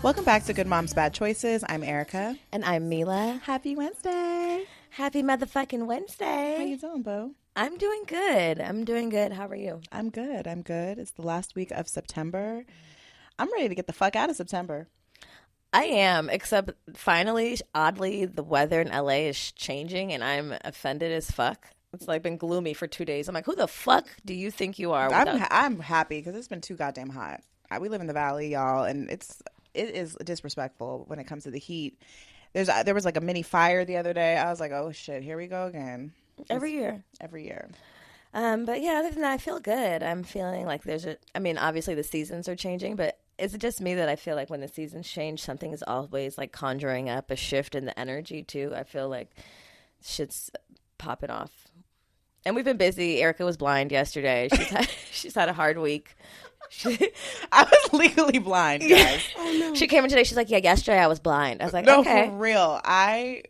Welcome back to Good Moms Bad Choices. I'm Erica. And I'm Mila. Happy Wednesday. Happy motherfucking Wednesday. How you doing, Bo? I'm doing good. How are you? I'm good. It's the last week of September. I'm ready to get the fuck out of September. I am, except finally, oddly, the weather in LA is changing and I'm offended as fuck. It's like been gloomy for 2 days. I'm like, who the fuck do you think you are? I'm happy because it's been too goddamn hot. We live in the valley, y'all, and it is disrespectful when it comes to the heat. There was like a mini fire the other day. I was like, oh shit, here we go again. Every year. But yeah, other than that, I feel good. I'm feeling like obviously the seasons are changing, but is it just me that I feel like when the seasons change, something is always like conjuring up a shift in the energy too? I feel like shit's popping off. And we've been busy. Erica was blind yesterday. She's had a hard week. I was legally blind, guys. Oh no. She came in today. She's like, yeah, yesterday I was blind. I was like, no, okay. For real. I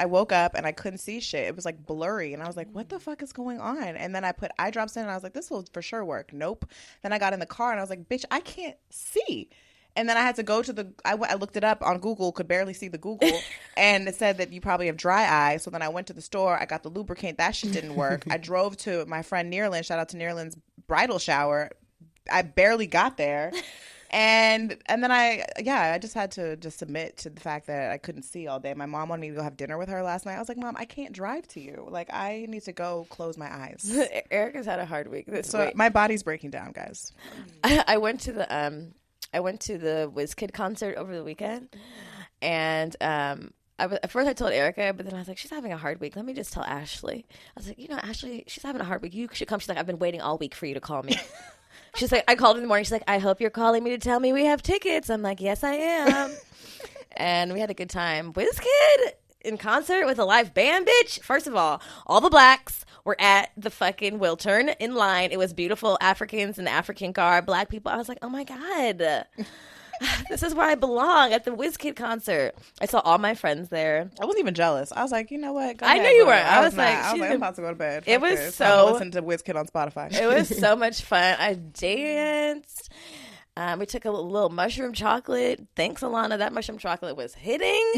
woke up and I couldn't see shit. It was like blurry. And I was like, what the fuck is going on? And then I put eye drops in and I was like, this will for sure work. Nope. Then I got in the car and I was like, bitch, I can't see. And then I had to go to I looked it up on Google, could barely see the Google, and it said that you probably have dry eye. So then I went to the store, I got the lubricant, that shit didn't work. I drove to my friend Neerlin, shout out to Neerlin's bridal shower. I barely got there. And then I just had to submit to the fact that I couldn't see all day. My mom wanted me to go have dinner with her last night. I was like, Mom, I can't drive to you. Like, I need to go close my eyes. Erica's had a hard week this week. My body's breaking down, guys. I went to the WizKid concert over the weekend, and at first I told Erica, but then I was like, she's having a hard week. Let me just tell Ashley. I was like, Ashley, she's having a hard week. You should come. She's like, I've been waiting all week for you to call me. She's like, I called in the morning. She's like, I hope you're calling me to tell me we have tickets. I'm like, yes, I am. And we had a good time. WizKid in concert with a live band, bitch. First of all the blacks were at the fucking Wiltern in line. It was beautiful. Africans in the African garb, black people. I was like, oh my God. This is where I belong, at the WizKid concert. I saw all my friends there. I wasn't even jealous. I was like, you know what? I knew you were. I was like, I'm about to go to bed. It was this. so. Listen to WizKid on Spotify. It was so much fun. I danced. We took a little mushroom chocolate. Thanks, Alana. That mushroom chocolate was hitting.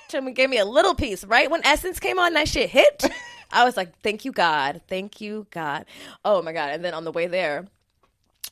She gave me a little piece. Right when Essence came on, that shit hit. I was like, thank you, God. Thank you, God. Oh, my God. And then on the way there,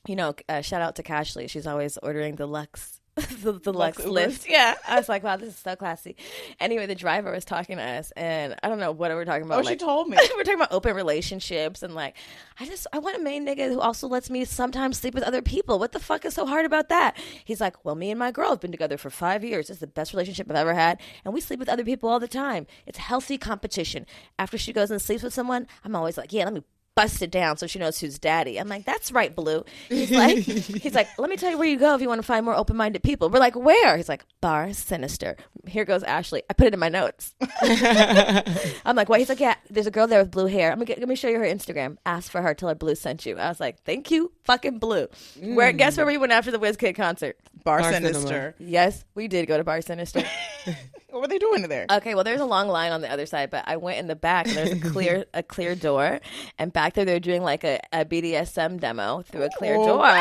shout out to Cashley. She's always ordering the Lux. the Lux list. Yeah. I was like, wow, this is so classy. Anyway, the driver was talking to us, and I don't know what we were talking about. Oh, she told me. We're talking about open relationships, and like, I want a main nigga who also lets me sometimes sleep with other people. What the fuck is so hard about that? He's like, well, me and my girl have been together for 5 years. It's the best relationship I've ever had, and we sleep with other people all the time. It's healthy competition. After she goes and sleeps with someone, I'm always like, yeah, let me bust it down so she knows who's daddy. I'm like, that's right, Blue. He's like, let me tell you where you go if you want to find more open-minded people. We're like, where? He's like, Bar Sinister. Here goes Ashley. I put it in my notes. I'm like, what? He's like, yeah, there's a girl there with blue hair. Let me show you her Instagram. Ask for her. Tell her Blue sent you. I was like, thank you, fucking Blue. Guess where we went after the WizKid concert? Bar Sinister. Yes, we did go to Bar Sinister. What were they doing there? Okay, well, there's a long line on the other side, but I went in the back, and there's a clear door, and back there they're doing like a BDSM demo through a clear door.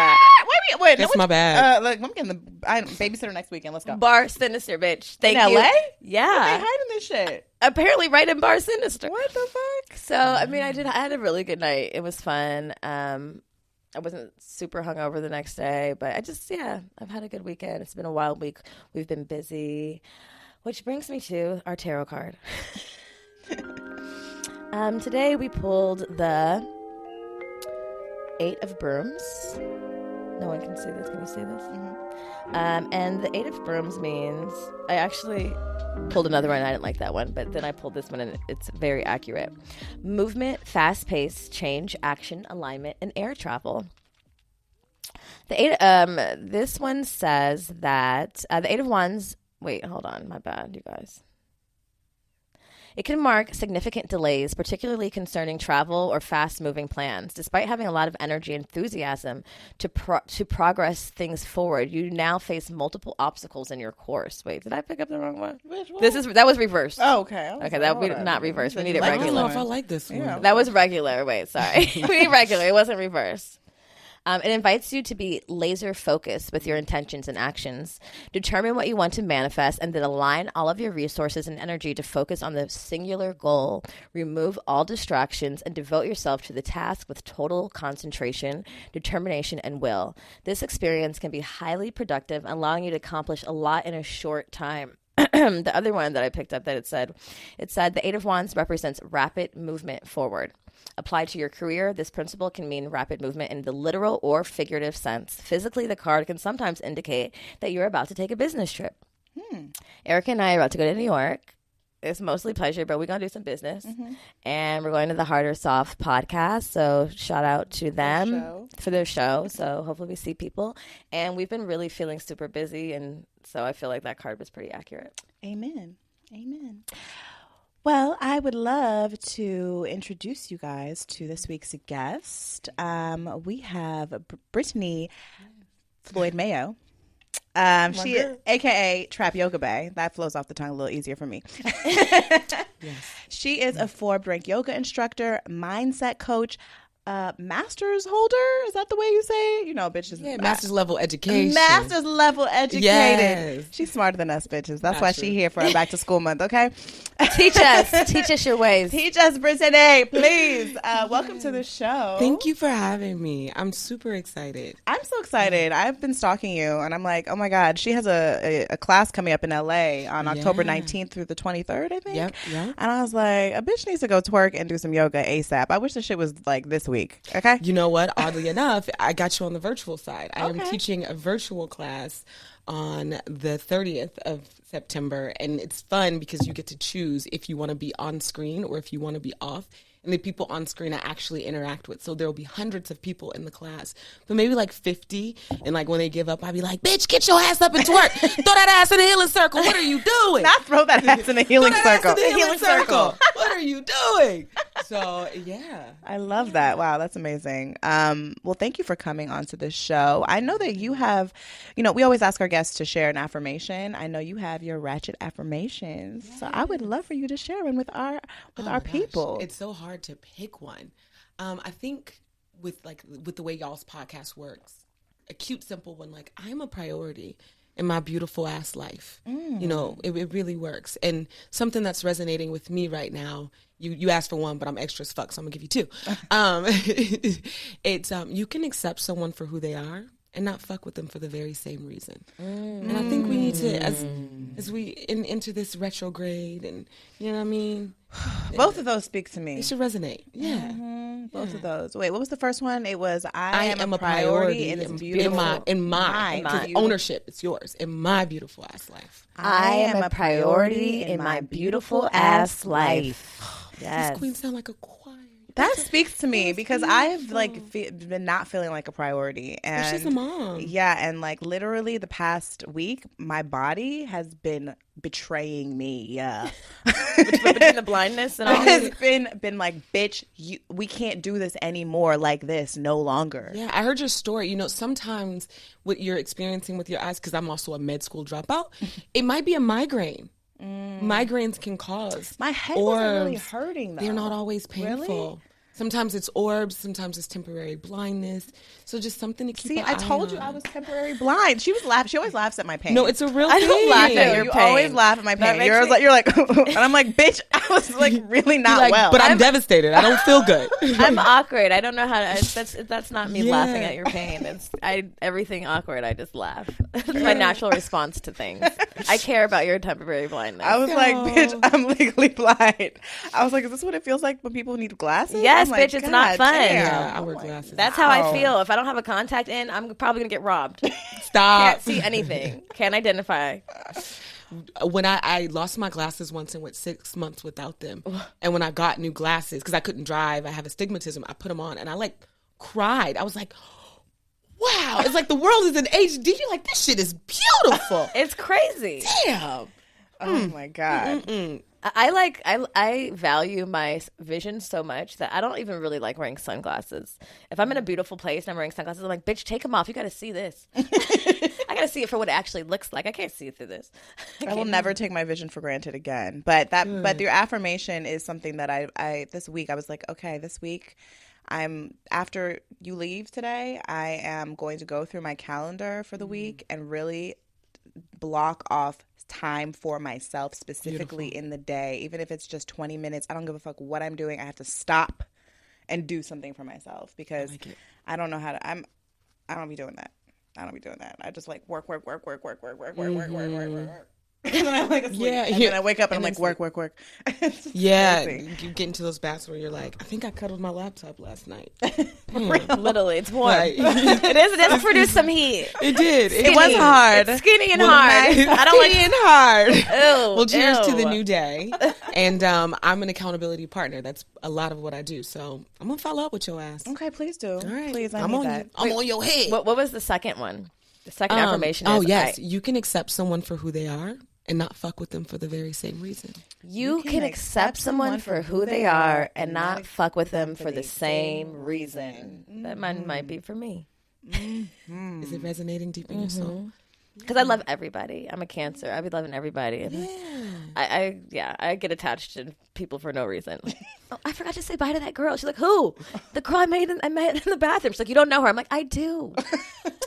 Wait, that's my bad. I'm getting the babysitter next weekend. Let's go. Bar Sinister, bitch. Thank you. In LA? Yeah. Why are they hiding this shit? Apparently, right in Bar Sinister. What the fuck? So, I mean, I had a really good night. It was fun. I wasn't super hungover the next day, but I've had a good weekend. It's been a wild week. We've been busy, which brings me to our tarot card. Today we pulled the 8 of Brooms. No one can see this. Can you see this? Mm-hmm. And the 8 of Brooms means, I actually pulled another one. I didn't like that one, but then I pulled this one, and it's very accurate. Movement, fast pace, change, action, alignment, and air travel. The 8. This one says that the 8 of Wands. Wait, hold on. My bad, you guys. It can mark significant delays, particularly concerning travel or fast-moving plans. Despite having a lot of energy and enthusiasm to progress things forward, you now face multiple obstacles in your course. Wait, did I pick up the wrong one? Which one? That was reversed. Oh, okay. Okay, that we not reversed. We need it I regular. don't know if I like this one. Yeah. That was regular. Wait, sorry. We need regular. It wasn't reversed. It invites you to be laser focused with your intentions and actions. Determine what you want to manifest and then align all of your resources and energy to focus on the singular goal. Remove all distractions and devote yourself to the task with total concentration, determination, and will. This experience can be highly productive, allowing you to accomplish a lot in a short time. The other one that I picked up that it said the Eight of Wands represents rapid movement forward. Applied to your career, this principle can mean rapid movement in the literal or figurative sense. Physically, the card can sometimes indicate that you're about to take a business trip. Erica and I are about to go to New York. It's mostly pleasure, but we're going to do some business. And we're going to the Harder Soft podcast. So shout out to them for their show. So hopefully we see people. And we've been really feeling super busy. And so I feel like that card was pretty accurate. Amen. Well, I would love to introduce you guys to this week's guest. We have Britteny Floyd-Mayo. She is AKA TrapYogaBae. That flows off the tongue a little easier for me. She is a Forbes-ranked yoga instructor, mindset coach, master's holder. Is that the way you say it? You know, bitches. Yeah, master's level education. Master's level educated. Yes. She's smarter than us, bitches. That's why she's here for our back to school month, okay? Teach us your ways. Teach us, Brittany, please. Welcome to the show. Thank you for having me. I'm super excited. I'm so excited. I've been stalking you, and I'm like, oh my God, she has a class coming up in LA on October 19th through the 23rd, I think. Yep. And I was like, a bitch needs to go twerk and do some yoga ASAP. I wish the shit was like this week. Okay. You know what? Oddly enough, I got you on the virtual side. I am teaching a virtual class on the 30th of September, and it's fun because you get to choose if you want to be on screen or if you want to be off. And the people on screen I actually interact with. So there will be hundreds of people in the class, but maybe like 50. And like when they give up, I'll be like, bitch, get your ass up and twerk. Throw that ass in the healing circle. What are you doing? Not throw that ass in the healing circle. The healing circle. What are you doing? So, yeah. I love that. Wow, that's amazing. Well, thank you for coming onto the show. I know that you have, we always ask our guests to share an affirmation. I know you have your ratchet affirmations. Yes. So I would love for you to share one with our people. It's so hard to pick one. I think with the way y'all's podcast works, a cute, simple one, like, I'm a priority in my beautiful ass life. It really works. And something that's resonating with me right now, you asked for one, but I'm extra as fuck, so I'm gonna give you two. It's you can accept someone for who they are and not fuck with them for the very same reason. And I think we need to, as we enter this retrograde, and you know what I mean? Both of those speak to me. They should resonate. Yeah. Both of those. Wait, what was the first one? It was I am a priority in this beautiful in my ownership. It's yours. In my beautiful ass life. I am a priority in my beautiful ass life. Yes. This queen sound like a choir. That speaks to me because I've been not feeling like a priority, and she's a mom. Yeah, and like literally the past week, my body has been betraying me. Yeah, between the blindness and all, it's been like, bitch, we can't do this anymore. Like this, no longer. Yeah, I heard your story. Sometimes what you're experiencing with your eyes, because I'm also a med school dropout, it might be a migraine. Migraines can cause. My head wasn't really hurting, though. They're not always painful. Really? Sometimes it's orbs. Sometimes it's temporary blindness. So just something to keep an eye on. See, I told you I was temporary blind. She always laughs at my pain. No, it's a real thing. I don't laugh at your pain. You always laugh at my pain. You're like, and I'm like, bitch, I was like really not well. But I'm devastated. I don't feel good. I'm awkward. I don't know how to. That's not me laughing at your pain. It's everything awkward. I just laugh. It's my natural response to things. I care about your temporary blindness. I was like, bitch, I'm legally blind. I was like, is this what it feels like when people need glasses? Yes, bitch, it's not fun. Yeah, I wear glasses. That's how I feel. If I don't have a contact in, I'm probably gonna get robbed. Stop. Can't see anything. Can't identify. When I lost my glasses once and went 6 months without them, and when I got new glasses because I couldn't drive, I have astigmatism. I put them on and I cried. I was like, wow, it's like the world is in HD. You're like, this shit is beautiful. It's crazy. Damn. Oh my God. I value my vision so much that I don't even really like wearing sunglasses. If I'm in a beautiful place and I'm wearing sunglasses, I'm like, bitch, take them off. You got to see this. I got to see it for what it actually looks like. I can't see it through this. I will never take my vision for granted again. But your affirmation is something that I this week I was like, okay, this week after you leave today, I am going to go through my calendar for the week and really block off time for myself specifically in the day. Even if it's just 20 minutes, I don't give a fuck what I'm doing. I have to stop and do something for myself because I don't know how to, I don't be doing that. I just like work. And then I'm like asleep. And then I wake up and I'm like, work. Yeah, you get into those baths where you're like, I think I cuddled my laptop last night. Literally, it's warm. It does produce some heat. It did. It was hard. It's skinny and hard. I don't like and hard. Ew, well, cheers to the new day. And I'm an accountability partner. That's a lot of what I do. So I'm gonna follow up with your ass. Okay, please do. All right, please. I'm on that. I'm on your head. What was the second one? The second affirmation. You can accept someone for who they are and not fuck with them for the very same reason. You can accept someone for who they are and not fuck with them for the same reason. That might be for me. Is it resonating deep in your soul? Because I love everybody. I'm a Cancer. I be loving everybody. I get attached to people for no reason. Oh, I forgot to say bye to that girl. She's like, who? The girl I met in the bathroom. She's like, you don't know her. I'm like, I do.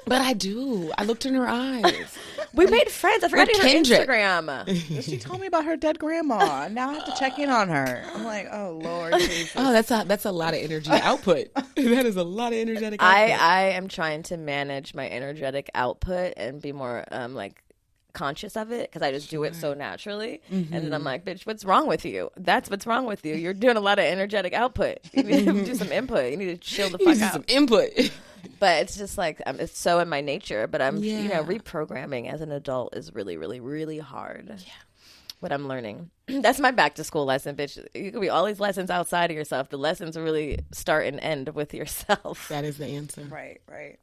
But I do. I looked in her eyes. We made friends. I forgot to her Instagram. She told me about her dead grandma. Now I have to check in on her. I'm like, oh, Lord Jesus. Oh, that's a lot of energy output. That is a lot of energetic output. I am trying to manage my energetic output and be more conscious of it because I just do it so naturally. And then I'm like, bitch, what's wrong with you? That's what's wrong with you. You're doing a lot of energetic output. You need to do some input. You need to chill the fuck out. Some input. But it's just like it's so in my nature. But I'm reprogramming as an adult is really, really, really hard. Yeah. What I'm learning. That's my back to school lesson, bitch. You could be all these lessons outside of yourself. The lessons really start and end with yourself. That is the answer. Right.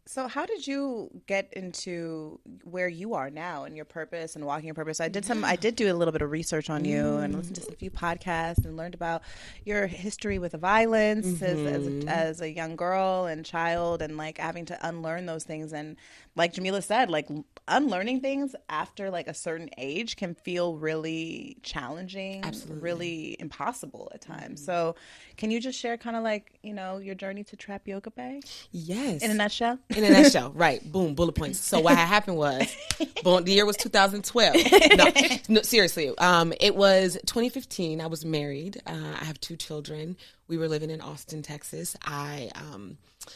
So how did you get into where you are now and your purpose and walking your purpose? I did do a little bit of research on you and listened to a few podcasts and learned about your history with violence as a young girl and child and like having to unlearn those things. And like Jamila said, like unlearning things after like a certain age can feel really challenging, really impossible at times. So can you just share kind of like, your journey to TrapYogaBae? Yes. In a nutshell? In a nutshell, right. Boom, bullet points. So what had happened was, the year was 2012. No, seriously. It was 2015. I was married. I have 2 children. We were living in Austin, Texas.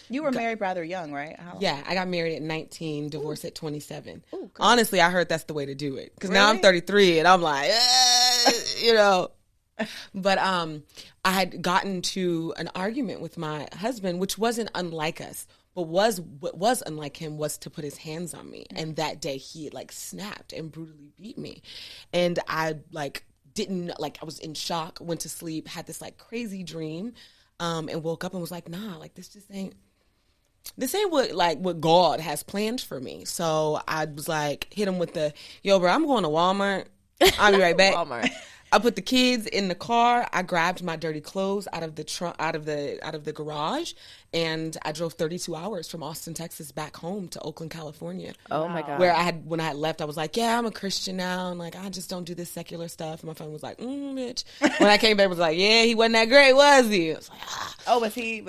You were married rather young, right? I got married at 19, divorced at 27. Ooh, honestly, I heard that's the way to do it. Because now I'm 33 and I'm like, But I had gotten to an argument with my husband, which wasn't unlike us. But what was unlike him was to put his hands on me. And that day he like snapped and brutally beat me. And I I was in shock, went to sleep, had this like crazy dream, and woke up and was like, nah, like this ain't what God has planned for me. So I was like, hit him with yo, bro, I'm going to Walmart. I'll be right back. Walmart. I put the kids in the car. I grabbed my dirty clothes out of the garage, and I drove 32 hours from Austin, Texas, back home to Oakland, California. Oh my God! Where when I had left, I was like, "Yeah, I'm a Christian now, and like I just don't do this secular stuff." And my friend was like, "Bitch." When I came back, I was like, "Yeah, he wasn't that great, was he?" I was like, "Ah." Oh, was he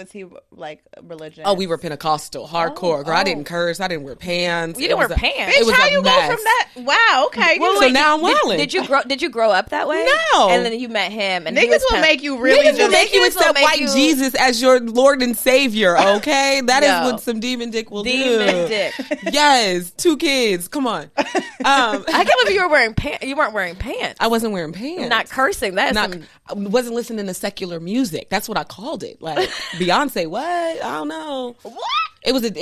like religious? Oh, we were Pentecostal, hardcore. Girl, I didn't curse. I didn't wear pants. You didn't wear pants. Bitch, how you go from that? Wow. Okay. So now I'm wilding. Did you grow up that way? No. And then you met him, and niggas will make you really niggas will make you accept white Jesus as your Lord and Savior. Okay, that is what some demon dick will do. Demon dick. Yes, 2 kids. Come on. I can't believe you were wearing pants. You weren't wearing pants. I wasn't wearing pants. Not cursing. I wasn't listening to secular music. That's what I called it. Like Beyonce. What? I don't know. What? It was an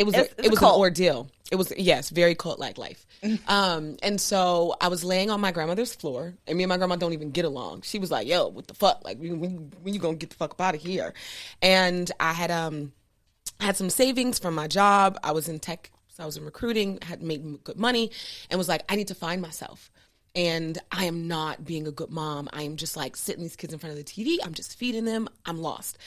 ordeal. It was very cult like life. And so I was laying on my grandmother's floor, and me and my grandma don't even get along. She was like, "Yo, what the fuck? Like, when you gonna get the fuck up out of here?" And I had some savings from my job. I was in tech, so I was in recruiting. Had made good money, and was like, I need to find myself. And I am not being a good mom. I am just like sitting these kids in front of the TV. I'm just feeding them. I'm lost.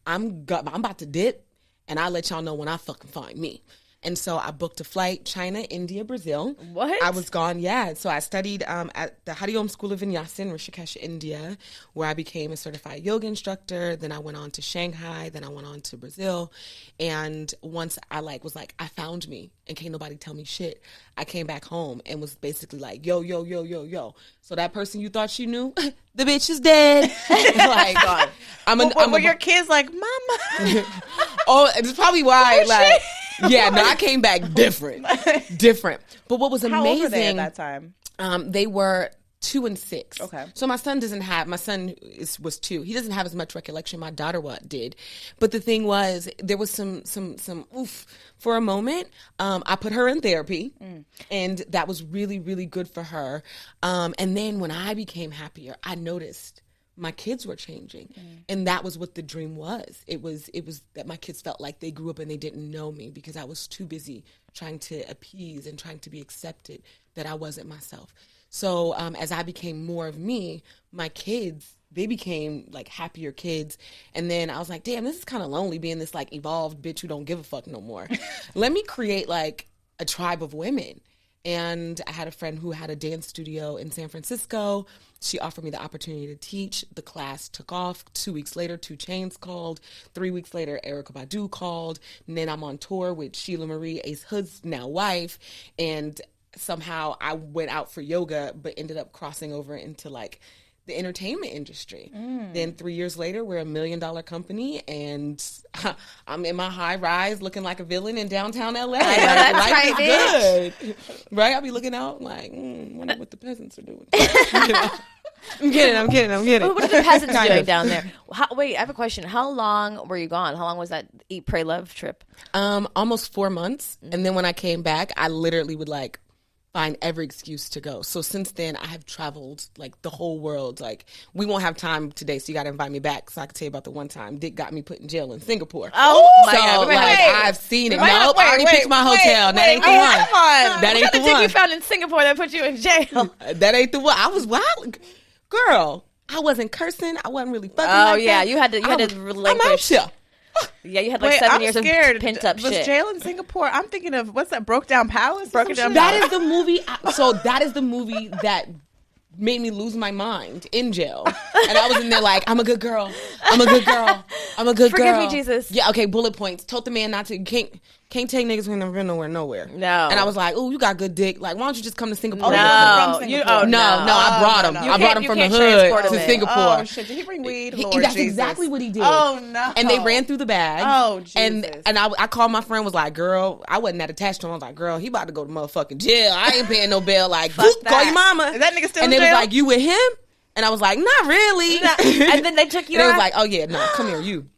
I'm about to dip, and I'll let y'all know when I fucking find me. And so I booked a flight, China, India, Brazil. What? I was gone, yeah. So I studied at the Hariom School of Vinyasa in Rishikesh, India, where I became a certified yoga instructor. Then I went on to Shang Hi. Then I went on to Brazil. And once I I found me and can't nobody tell me shit, I came back home and was basically like, yo, yo, yo, yo, yo. So that person you thought you knew, the bitch is dead. Like, God. Were your kids like, Mama? Oh, it's probably why, yeah, no, I came back different. But what was amazing? How old were they at that time? They were 2 and 6. Okay. So my son was 2. He doesn't have as much recollection. My daughter did. But the thing was, there was some oof for a moment. I put her in therapy, and that was really, really good for her. And then when I became happier, I noticed my kids were changing. And that was what the dream was. It was that my kids felt like they grew up and they didn't know me because I was too busy trying to appease and trying to be accepted that I wasn't myself. So as I became more of me, my kids, they became like happier kids. And then I was like, damn, this is kind of lonely being this like evolved bitch who don't give a fuck no more. Let me create like a tribe of women. And I had a friend who had a dance studio in San Francisco. She offered me the opportunity to teach. The class took off. 2 weeks later, 2 Chainz called. 3 weeks later, Erykah Badu called. And then I'm on tour with Sheila Marie, Ace Hood's now wife. And somehow I went out for yoga, but ended up crossing over into like the entertainment industry. Then 3 years later, we're $1 million company, and I'm in my high rise looking like a villain in downtown LA. I know, that's life right, is good. Right? I'll be looking out like, wonder what the peasants are doing. You know? I'm kidding. What are the peasants doing down there? Wait, I have a question. How long were you gone? How long was that Eat, Pray, Love trip? Almost 4 months. And then when I came back, I literally would like find every excuse to go. So since then, I have traveled like the whole world. Like, we won't have time today, so you got to invite me back so I can tell you about the one time Dick got me put in jail in Singapore. Oh, my so, God. I've seen it. Nope, I already picked my hotel. That ain't the one. Come on. That ain't the Dick one. you found in Singapore that put you in jail? That ain't the one. I was wild. Girl, I wasn't cursing. I wasn't really fucking like yeah. that. You had to I'm out relinquish. here. Yeah, you had like 7 years of pent up was shit. Was jail in Singapore? I'm thinking of, what's that, Broke Down Palace? That is the movie. That is the movie that made me lose my mind in jail. And I was in there like, I'm a good girl. Forgive me, Jesus. Yeah, okay, bullet points. Told the man not to, can't take niggas who never been nowhere. No. And I was like, oh, you got good dick. Like, why don't you just come to Singapore? No. I brought him. I brought him from the hood to Singapore. Oh, shit. Did he bring weed? Lord That's Jesus. exactly what he did. Oh, no. And they ran through the bag. Oh, Jesus. And I called my friend, was like, girl, I wasn't that attached to him. I was like, girl, he about to go to motherfucking jail. I ain't paying no bail. Like, call your mama. Is that nigga still and in they jail? was like, you with him? And I was like, not really. And then they took you and out? they was like, oh, yeah, no, come here, you.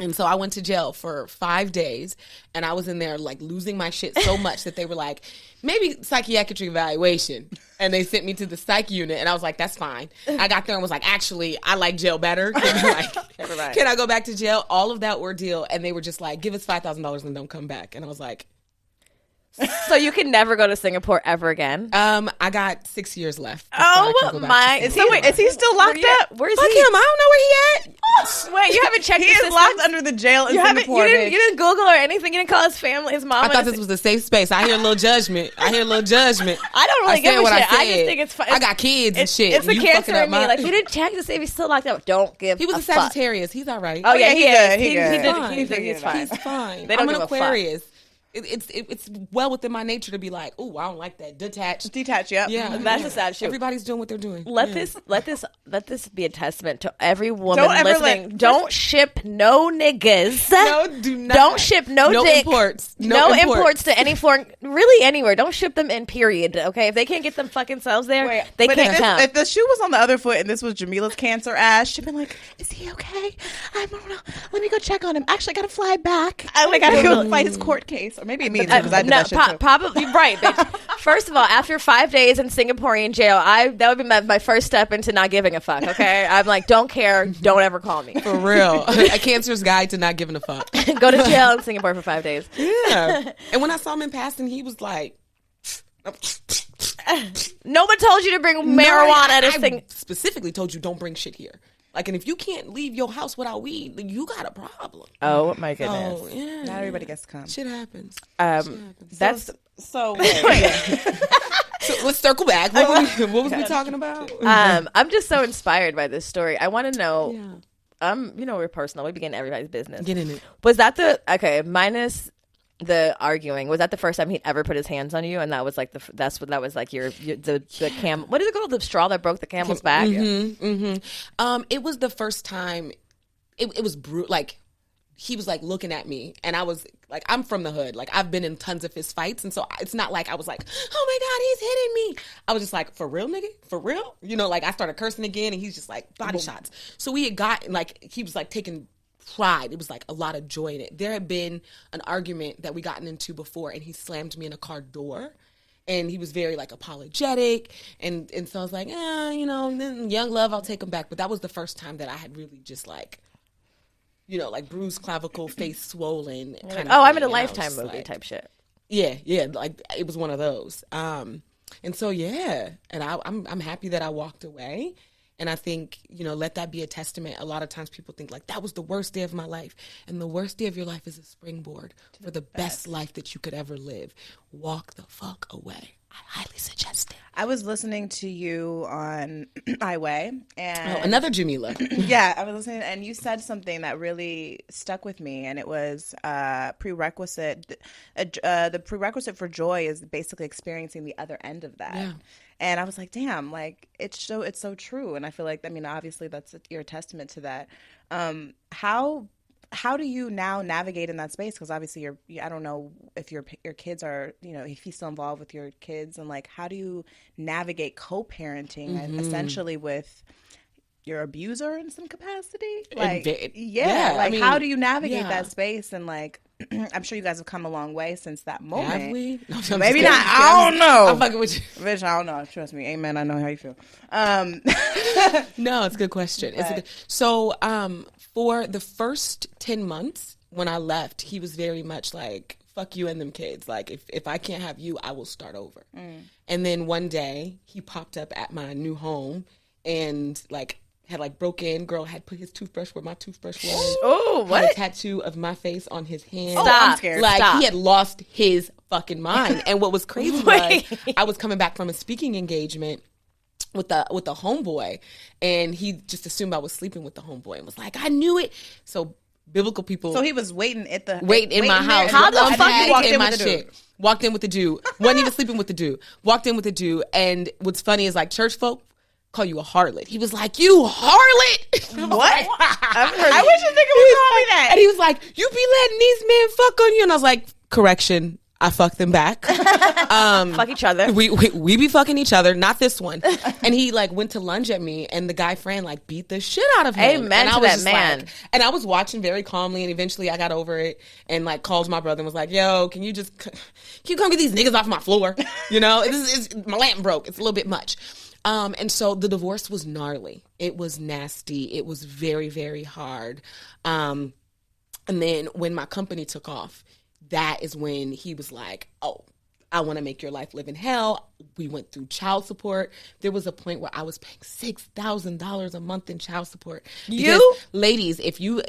And so I went to jail for 5 days, and I was in there like losing my shit so much that they were like, maybe psychiatric evaluation. And they sent me to the psych unit, and I was like, that's fine. I got there and was like, actually, I like jail better. Can I go back to jail? All of that ordeal, and they were just like, give us $5,000 and don't come back. And I was like, so you can never go to Singapore ever again? I got 6 years left. Oh my! Is he still locked up? Where's Fuck he? him! I don't know where he at. Wait, you haven't checked? He is locked under the jail in Singapore. You didn't Google or anything. You didn't call his family, his mom. I thought this was a safe space. I hear a little judgment. I don't really give a shit. I just think it's fun. I got kids and shit. It's the You cancer fucking in me. up Like, you didn't check to see if he's still locked up. Don't give. He was a fuck. Sagittarius. He's all right. Oh yeah, he is. He's fine. He's fine. They don't I'm give an a fuck. Aquarius. It's well within my nature to be like, oh, I don't like that. Detached. Yep. Yeah, That's a sad shit. Everybody's doing what they're doing. Let this be a testament to every woman Don't ever listening. Don't ship no niggas. No, do not. Don't ship no dick. Imports. No imports to any foreign, really anywhere. Don't ship them in. Period. Okay, if they can't get them fucking selves there, they can't come. If the shoe was on the other foot and this was Jamila's cancer ass, she'd been like, "Is he okay? I don't know. Let me go check on him. Actually, I gotta fly back. I gotta go fight his court case, or maybe me too, because I did that shit too." Probably right, bitch. First of all, after 5 days in Singaporean jail, that would be my first step into not giving a fuck. Okay, I'm like, don't care, don't ever call me. For real, a cancer's guide to not giving a fuck. Go to jail in Singapore for 5 days. Yeah, and when I saw him in passing, he was like, no one told you to bring marijuana to I specifically told you don't bring shit here. Like, and if you can't leave your house without weed, then you got a problem. Oh my goodness. So, yeah. Not everybody gets to come. Shit happens. That's So So let's circle back. What was we talking about? I'm just so inspired by this story. I want to know. We're personal. We begin everybody's business. Get in it. Was that minus the arguing? Was that the first time he'd ever put his hands on you? And that was like that was like the cam. What is it called? The straw that broke the camel's back. It was the first time. It was brutal. Like, he was like looking at me, and I was like, I'm from the hood. Like, I've been in tons of his fights, and so it's not like I was like, oh my God, he's hitting me. I was just like, for real, nigga? For real? You know, like, I started cursing again, and he's just like, body shots. So we had got, like, he was like taking pride. It was like a lot of joy in it. There had been an argument that we gotten into before, and he slammed me in a car door. And he was very, like, apologetic. And so I was like, young love, I'll take him back. But that was the first time that I had really just, like, like bruised clavicle, face swollen. I'm in a Lifetime movie type shit. Yeah, like it was one of those. And so and I'm happy that I walked away. And I think, let that be a testament. A lot of times people think like that was the worst day of my life. And the worst day of your life is a springboard for the best life that you could ever live. Walk the fuck away. I highly suggest it. I was listening to you on Highway, and another Jamila. Yeah, I was listening, and you said something that really stuck with me, and it was prerequisite. The prerequisite for joy is basically experiencing the other end of that. Yeah. And I was like, damn, like it's so true. And I feel like, obviously that's your testament to that. How do you now navigate in that space? Because obviously I don't know if your kids are, if he's still involved with your kids, and like, how do you navigate co-parenting essentially with your abuser in some capacity? Like, how do you navigate that space? And like, I'm sure you guys have come a long way since that moment. Have we? No, maybe not. I don't know. I'm fucking with you. Bitch, I don't know. Trust me. Amen. I know how you feel. No, it's a good question. So, for the first 10 months when I left, he was very much like, fuck you and them kids. Like, if I can't have you, I will start over. And then one day he popped up at my new home and like had like broke in. Girl had put his toothbrush where my toothbrush was. Oh, what? Had a tattoo of my face on his hand. Stop. I'm scared. Like, Stop. he had lost his fucking mind. And what was crazy was I was coming back from a speaking engagement with the homeboy, and he just assumed I was sleeping with the homeboy and was like, I knew it. So biblical people. So he was waiting in my house. How the fuck you you walked in with the dude? Walked in with the dude. Wasn't even sleeping with the dude. Walked in with the dude. And what's funny is like church folk call you a harlot. He was like, you harlot. What? I wish a nigga would call me that. And he was like, you be letting these men fuck on you. And I was like, correction. I fuck them back. Fuck each other. We be fucking each other, not this one. And he like went to lunge at me, and the guy friend like beat the shit out of him. Amen and to that man. Like, and I was watching very calmly, and eventually I got over it and like called my brother and was like, "Yo, can you come get these niggas off my floor? My lamp broke. It's a little bit much." And so the divorce was gnarly. It was nasty. It was very, very hard. And then when my company took off, that is when he was like, oh, I want to make your life live in hell. We went through child support. There was a point where I was paying $6,000 a month in child support. Because, ladies, if you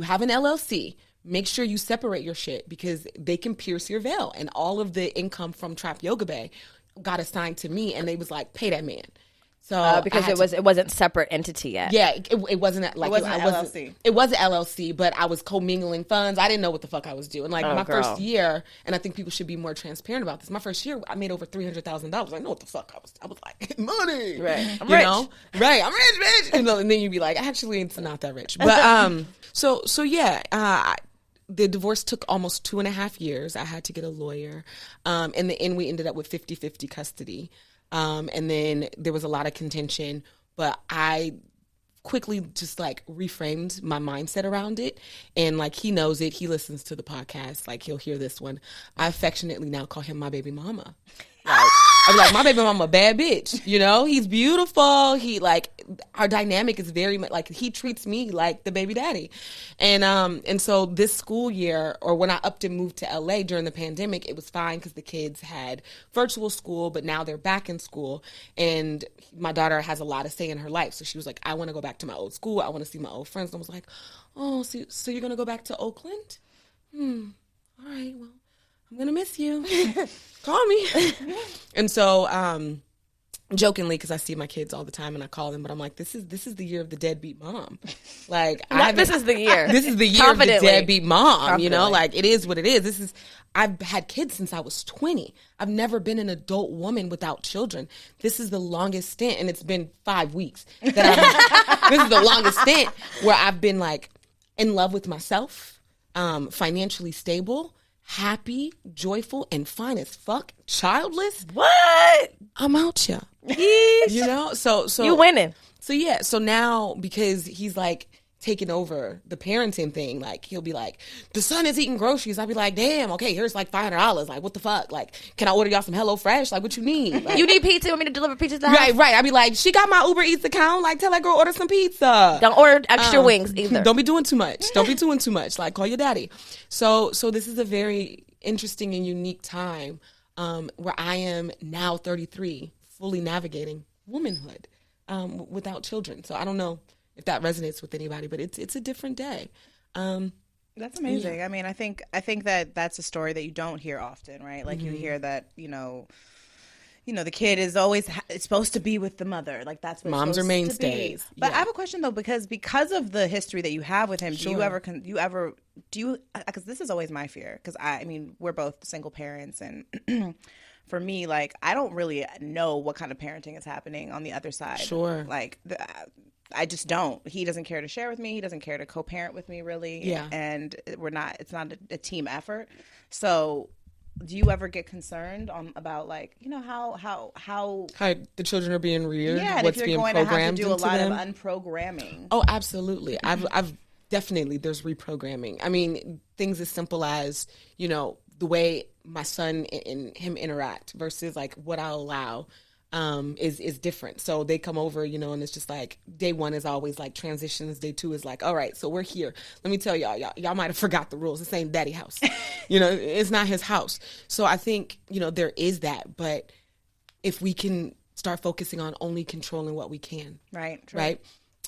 have an LLC, make sure you separate your shit because they can pierce your veil. And all of the income from TrapYogaBae got assigned to me, and they was like, pay that man. So because it wasn't separate entity yet. Yeah, it wasn't like it wasn't LLC. It was an LLC, but I was commingling funds. I didn't know what the fuck I was doing. Like my first year, and I think people should be more transparent about this. My first year, I made over $300,000. I know what the fuck I was. I was like, money, right? I'm rich, right? I'm rich, bitch. And then you'd be like, actually, it's not that rich. But so yeah. The divorce took almost 2.5 years. I had to get a lawyer. In the end, we ended up with 50-50 custody. And then there was a lot of contention, but I quickly just like reframed my mindset around it. And like, he knows it. He listens to the podcast. Like, he'll hear this one. I affectionately now call him my baby mama. Like, I'd be like, my baby mama a bad bitch. You know, he's beautiful. He like, our dynamic is very much like, he treats me like the baby daddy. And so this school year, or when I upped and moved to LA during the pandemic, it was fine because the kids had virtual school, but now they're back in school. And my daughter has a lot of say in her life. So she was like, I want to go back to my old school. I want to see my old friends. And I was like, oh, so you're going to go back to Oakland? All right, well, I'm going to miss you. Call me. And so, jokingly, because I see my kids all the time and I call them, but I'm like, this is the year of the deadbeat mom. Like, this is the year. This is the year of the deadbeat mom. You know, like, it is what it is. I've had kids since I was 20. I've never been an adult woman without children. This is the longest stint, and it's been 5 weeks. This is the longest stint where I've been like in love with myself, financially stable, happy, joyful, and fine as fuck, childless. What? I'm out here. You know? So you winning. So yeah, so now because he's like taking over the parenting thing, like he'll be like, the son is eating groceries. I'll be like, damn, okay, here's like $500. Like, what the fuck? Like, can I order y'all some HelloFresh? Like, what you need? Like, you need pizza? You want me to deliver pizza to the house? Right. I'll be like, she got my Uber Eats account. Like, tell that girl order some pizza. Don't order extra wings either. Don't be doing too much. Don't be doing too much. Like, call your daddy. So this is a very interesting and unique time where I am now 33, fully navigating womanhood without children. So I don't know if that resonates with anybody, but it's a different day. That's amazing. Yeah. I mean, I think that that's a story that you don't hear often, right? Like you hear that, the kid is always it's supposed to be with the mother. Like that's what moms it's are supposed mainstays. To be. But Yeah. I have a question though, because of the history that you have with him, Sure. do you ever because this is always my fear, because I mean we're both single parents, and for me, like I don't really know what kind of parenting is happening on the other side. Sure. Like I just don't. He doesn't care to share with me. He doesn't care to co-parent with me, really. Yeah. And it's not a team effort. So do you ever get concerned about like, how the children are being reared, yeah, what's if you're being going to have to programmed do a into lot them? of unprogramming. Oh, absolutely. I've definitely, there's reprogramming. I mean, things as simple as, the way my son and him interact versus like what I'll allow is different. So they come over, and it's just like day one is always like transitions. Day two is like, all right, so we're here. Let me tell y'all might have forgot the rules. This ain't daddy house. It's not his house. So I think, there is that. But if we can start focusing on only controlling what we can. Right. True. Right.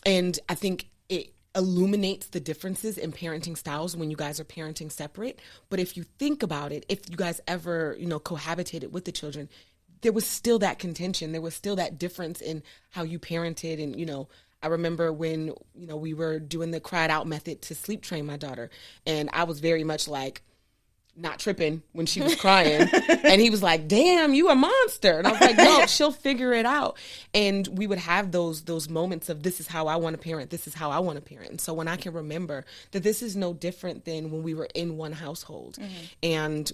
And I think it illuminates the differences in parenting styles when you guys are parenting separate. But if you think about it, if you guys ever, cohabitated with the children, there was still that contention. There was still that difference in how you parented. And, I remember when, we were doing the cried out method to sleep train my daughter. And I was very much like not tripping when she was crying. And he was like, damn, you a monster. And I was like, no, she'll figure it out. And we would have those moments of this is how I want to parent. This is how I want to parent. And so when I can remember that this is no different than when we were in one household and,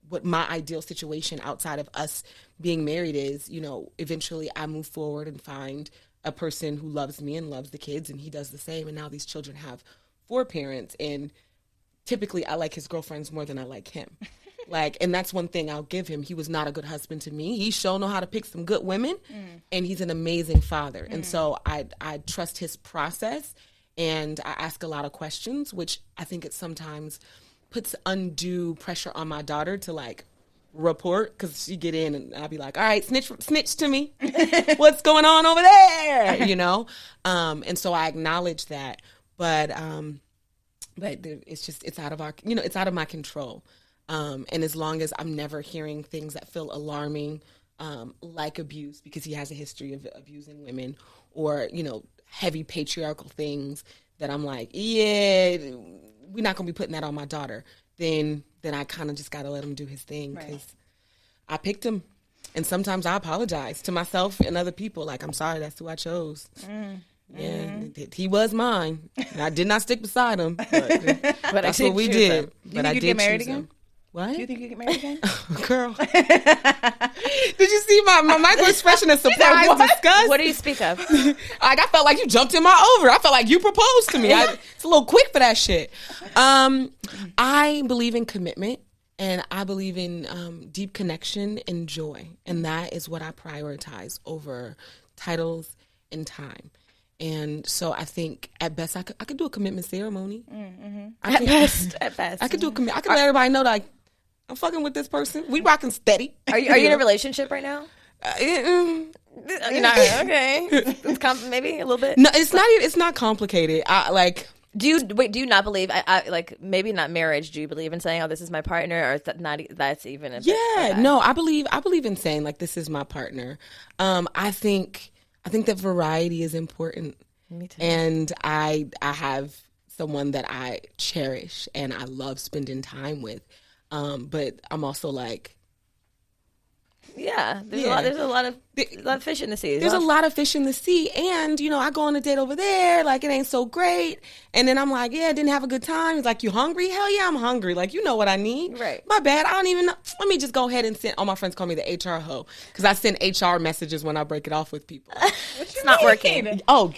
what my ideal situation outside of us being married is, eventually I move forward and find a person who loves me and loves the kids, and he does the same. And now these children have 4 parents, and typically I like his girlfriends more than I like him. And that's one thing I'll give him. He was not a good husband to me. He sure know how to pick some good women, and he's an amazing father. And so I trust his process, and I ask a lot of questions, which I think it sometimes puts undue pressure on my daughter to like report, because she get in and I'll be like, all right, snitch to me. What's going on over there? And so I acknowledge that, but it's out of our, it's out of my control. And as long as I'm never hearing things that feel alarming, like abuse, because he has a history of abusing women, or, heavy patriarchal things that I'm like, yeah, we're not going to be putting that on my daughter, then I kind of just got to let him do his thing, because I picked him. And sometimes I apologize to myself and other people. Like, I'm sorry, that's who I chose. Yeah, he was mine. I did not stick beside him, but that's what we did. But I did get married again? What? Do you think you get married again? Girl. Did you see my micro expression of surprise, disgust? What do you speak of? I felt like you jumped in my over. I felt like you proposed to me. It's a little quick for that shit. I believe in commitment, And I believe in deep connection and joy. And that is what I prioritize over titles and time. And so I think at best I could do a commitment ceremony. Mm-hmm. At best. I could do a commitment. I could let everybody know that I'm fucking with this person. We rocking steady. Are you in a relationship right now? You're not okay. It's maybe a little bit. No, it's not. It's not complicated. Do you not believe? Like maybe not marriage. Do you believe in saying, "Oh, this is my partner," or is that not? That's even. No. I believe in saying like, "This is my partner." I think that variety is important. Me too. And I have someone that I cherish and I love spending time with. But I'm also like, there's a lot of fish in the sea. There's a lot of fish in the sea, and I go on a date over there, like it ain't so great, and then I'm like, I didn't have a good time. He's like, you hungry? Hell yeah, I'm hungry. Like, you know what I need. Right. My bad. I don't even know. Let me just go ahead and send. All my friends call me the HR hoe because I send HR messages when I break it off with people. It's not working. Oh.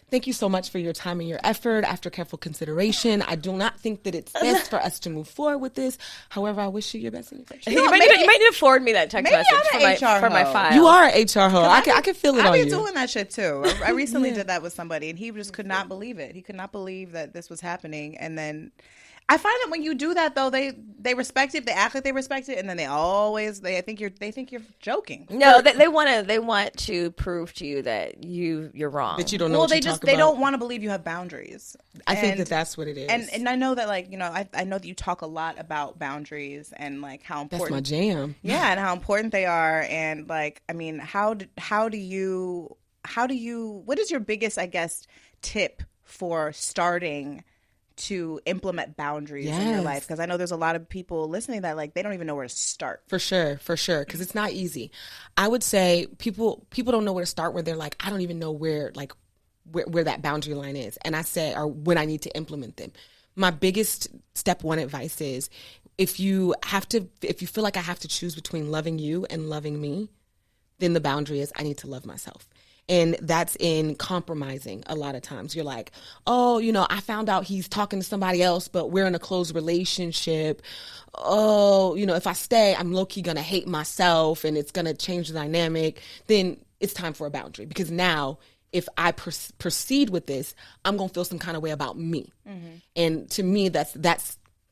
Thank you so much for your time and your effort. After careful consideration, I do not think that it's best for us to move forward with this. However, I wish you your best in your future. You might need to forward me that text message for my file. You are an HR hoe. I can feel it on you. I've been doing that shit too. I recently did that with somebody, and he just could not believe it. He could not believe that this was happening, and then I find that when you do that, though, they respect it. They act like they respect it, and then they think you're joking. No, they want to prove to you that you're wrong. That you don't know. Well, they don't want to believe you have boundaries. I think that's what it is. And I know that I know that you talk a lot about boundaries and like how important. That's my jam. Yeah, and how important they are, and like I mean, how do you what is your biggest, I guess, tip for starting to implement boundaries in your life? Because I know there's a lot of people listening that like they don't even know where to start. For sure, because it's not easy. I would say people don't know where to start, where they're like, I don't even know where that boundary line is, and I say, or when I need to implement them. My biggest step one advice is if you feel like I have to choose between loving you and loving me, then the boundary is I need to love myself. And that's in compromising a lot of times. You're like, oh, I found out he's talking to somebody else, but we're in a close relationship. Oh, if I stay, I'm low-key going to hate myself and it's going to change the dynamic. Then it's time for a boundary, because now if I proceed with this, I'm going to feel some kind of way about me. Mm-hmm. And to me, that's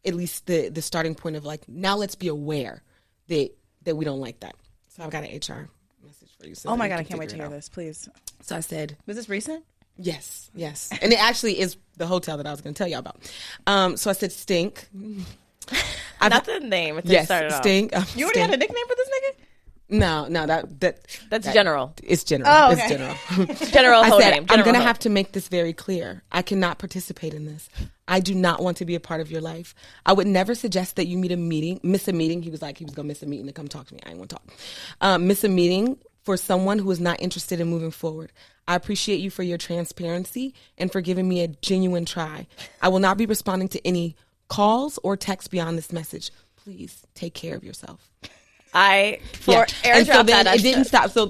at least the starting point of like, now let's be aware that we don't like that. So I've got an HR message for you. So oh my God, I can't wait to hear this, please. So I said, was this recent? Yes. And it actually is the hotel that I was going to tell y'all about. So I said, Stink. Not the name. Yes, Stink. You already had a nickname for this nigga? No, that's general. It's general. Oh, okay. It's general. General I said, name. I'm going to have to make this very clear. I cannot participate in this. I do not want to be a part of your life. I would never suggest that you miss a meeting. He was like, he was going to miss a meeting to come talk to me. I ain't want to talk. Miss a meeting for someone who is not interested in moving forward. I appreciate you for your transparency and for giving me a genuine try. I will not be responding to any calls or texts beyond this message. Please take care of yourself. And so then it didn't stop. So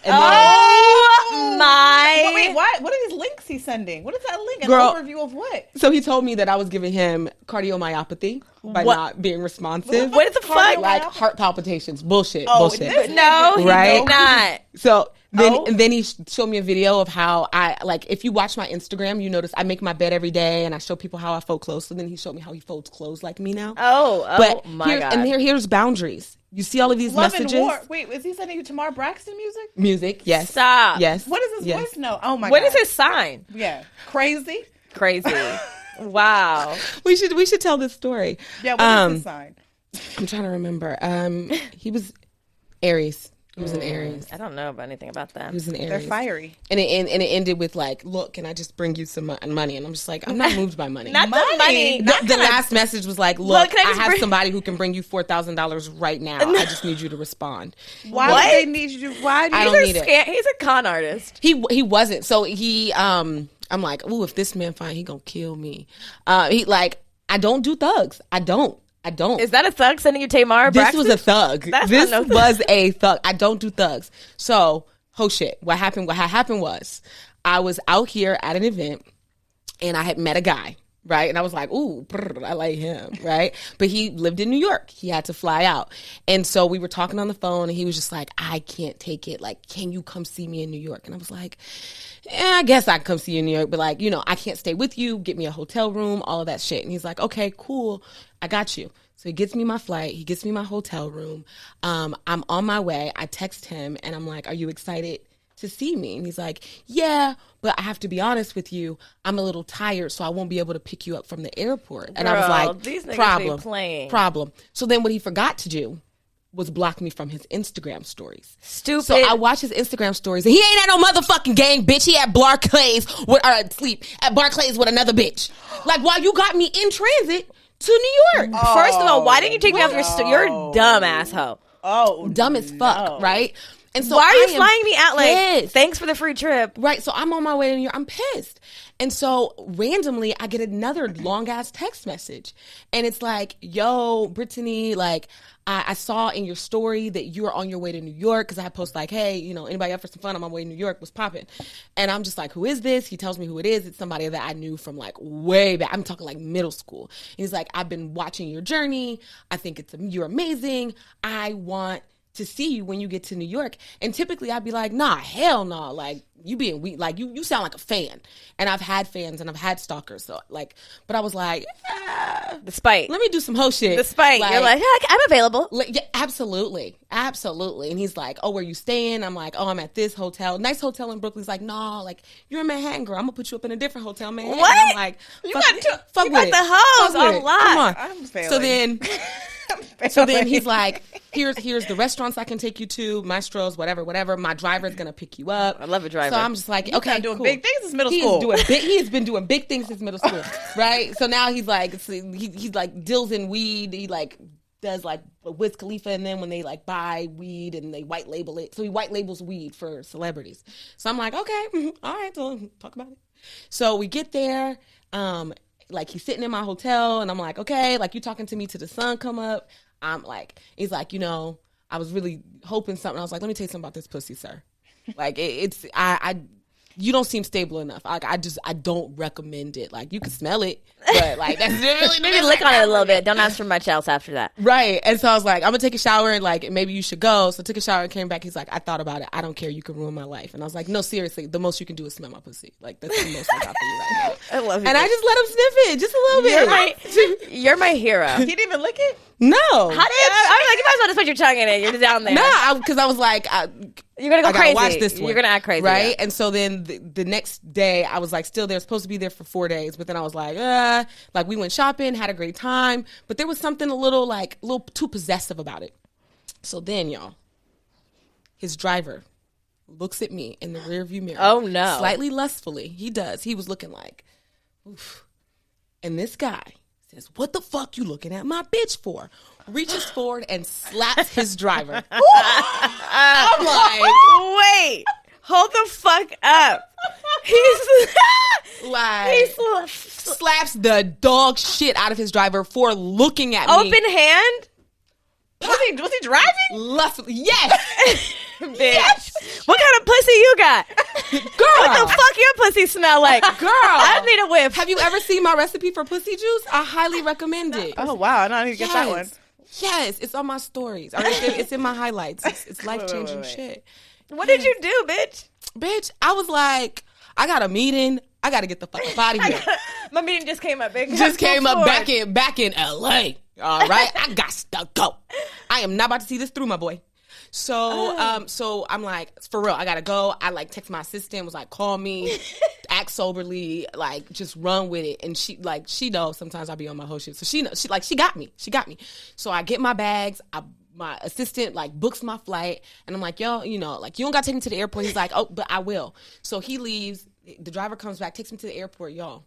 my. Wait, what are these links he's sending? What is that link? An Girl, overview of what? So he told me that I was giving him cardiomyopathy by not being responsive. What the fuck? Like heart palpitations. Bullshit. No, he did not. So then he showed me a video of how I, like, if you watch my Instagram, you notice I make my bed every day and I show people how I fold clothes. So then he showed me how he folds clothes like me now. But my God. And here's boundaries. You see all of these Love messages? And War. Wait, is he sending you Tamar Braxton music? Music, yes. Stop. Yes. What is his voice note? Oh my God. What is his sign? Yeah. Crazy. Wow. We should tell this story. Yeah, what is his sign? I'm trying to remember. He was Aries. He was an Aries. I don't know about anything about them. He was an Aries. They're fiery. And it ended with like, look, can I just bring you some money? And I'm just like, I'm not moved by money. Not the money. The last message was like, look, I have somebody who can bring you $4,000 right now. I just need you to respond. Why do they need you to? Why do I don't need it. He's a con artist. He wasn't. So he I'm like, ooh, if this man find, he gonna kill me. He like, I don't do thugs. I don't. Is that a thug sending you Tamar Braxton? This was a thug. This was a thug. I don't do thugs. So, shit. What happened was I was out here at an event and I had met a guy. right? And I was like, ooh, I like him, right? But he lived in New York. He had to fly out. And so we were talking on the phone, and he was just like, I can't take it. Like, can you come see me in New York? And I was like, I guess I can come see you in New York, but like, I can't stay with you. Get me a hotel room, all of that shit. And he's like, okay, cool. I got you. So he gets me my flight. He gets me my hotel room. I'm on my way. I text him, and I'm like, are you excited to see me? And he's like, yeah, but I have to be honest with you, I'm a little tired, so I won't be able to pick you up from the airport. And I was like, these niggas be playing. Problem. So then what he forgot to do was block me from his Instagram stories. Stupid. So I watched his Instagram stories, and he ain't at no motherfucking game, bitch. He at Barclays at Barclays with another bitch. Like, while you got me in transit to New York. First of all, why didn't you take me off your You're a dumb asshole. Oh, dumb as fuck, right? And so why are you flying me out? Like, pissed. thanks for the free trip. Right. So I'm on my way to New York. I'm pissed. And so randomly I get another long ass text message. And it's like, yo, Brittany, like, I saw in your story that you were on your way to New York, because I had posted like, hey, anybody up for some fun? I'm on my way to New York. What's popping? And I'm just like, who is this? He tells me who it is. It's somebody that I knew from like way back. I'm talking like middle school. And he's like, I've been watching your journey. I think you're amazing. I want to see you when you get to New York. And typically I'd be like, nah, hell no. Nah. Like, you being weak. Like, you sound like a fan. And I've had fans and I've had stalkers. So like, but I was like, despite, let me do some hoe shit. Despite, you're like, yeah, I'm available. Like, yeah, absolutely. Absolutely. And he's like, oh, where you staying? I'm like, oh, I'm at this hotel. Nice hotel in Brooklyn. He's like, no, like, you're in Manhattan, girl. I'm gonna put you up in a different hotel in Manhattan. What? And I'm like, you fuck got with the hoes Fuck with on lock. Come on. I'm failing. So then he's like, here's the restaurants I can take you to, Maestros, whatever. My driver's gonna pick you up. I love a driver. So I'm just like, okay, doing cool. big things since middle school. He has been doing big things since middle school, right? So now he's like, he's like deals in weed. He like does like Wiz Khalifa, and then when they like buy weed and they white label it, so he white labels weed for celebrities. So I'm like, okay, all right, so talk about it. So we get there. Like, he's sitting in my hotel, and I'm like, okay, like, you talking to me till the sun come up. I'm like, he's like, I was really hoping something. I was like, let me tell you something about this pussy, sir. Like, you don't seem stable enough. Like, I don't recommend it. Like, you can smell it, but like, that's really maybe lick on it a little bit. Don't ask for much else after that. Right. And so I was like, I'm gonna take a shower, and like, maybe you should go. So I took a shower and came back. He's like, I thought about it. I don't care. You can ruin my life. And I was like, no, seriously. The most you can do is smell my pussy. Like, that's the most I got for you right now. I love you. And I just let him sniff it just a little bit. You're my hero. He didn't even lick it? No. How did I'm like, you might as well just put your tongue in it. You're just down there. No, because I was like, you're gonna go crazy. Watch this one. You're gonna act crazy, right? Yeah. And so then the next day, I was like, still there, supposed to be there for 4 days, but then I was like, like, we went shopping, had a great time, but there was something a little too possessive about it. So then, y'all, his driver looks at me in the rearview mirror. Oh no, slightly lustfully. He does. He was looking like, oof. And this guy says, what the fuck you looking at my bitch for? Reaches forward and slaps his driver. I'm like, wait, hold the fuck up. Slaps the dog shit out of his driver for looking at me. Open hand? Was he driving? Lustfully, yes. Bitch. Yes. What kind of pussy you got? Girl. What the fuck your pussy smell like? Girl. I need a whiff. Have you ever seen my recipe for pussy juice? I highly recommend it. Oh, wow. I need to get that one. Yes, it's on my stories. Or it's in my highlights. It's life-changing shit. What did you do, bitch? Bitch, I was like, I got a meeting. I got to get the fuck up out of here. My meeting just came up. Just came up back in LA. All right, I got to go. I am not about to see this through, my boy. So, so I'm like, for real, I gotta go. I like text my assistant, was like, call me, act soberly, like just run with it. And she knows sometimes I'll be on my whole shit. So she got me. So I get my bags. My assistant like books my flight, and I'm like, yo, like, you don't gotta take me to the airport. He's like, oh, but I will. So he leaves. The driver comes back, takes me to the airport, y'all.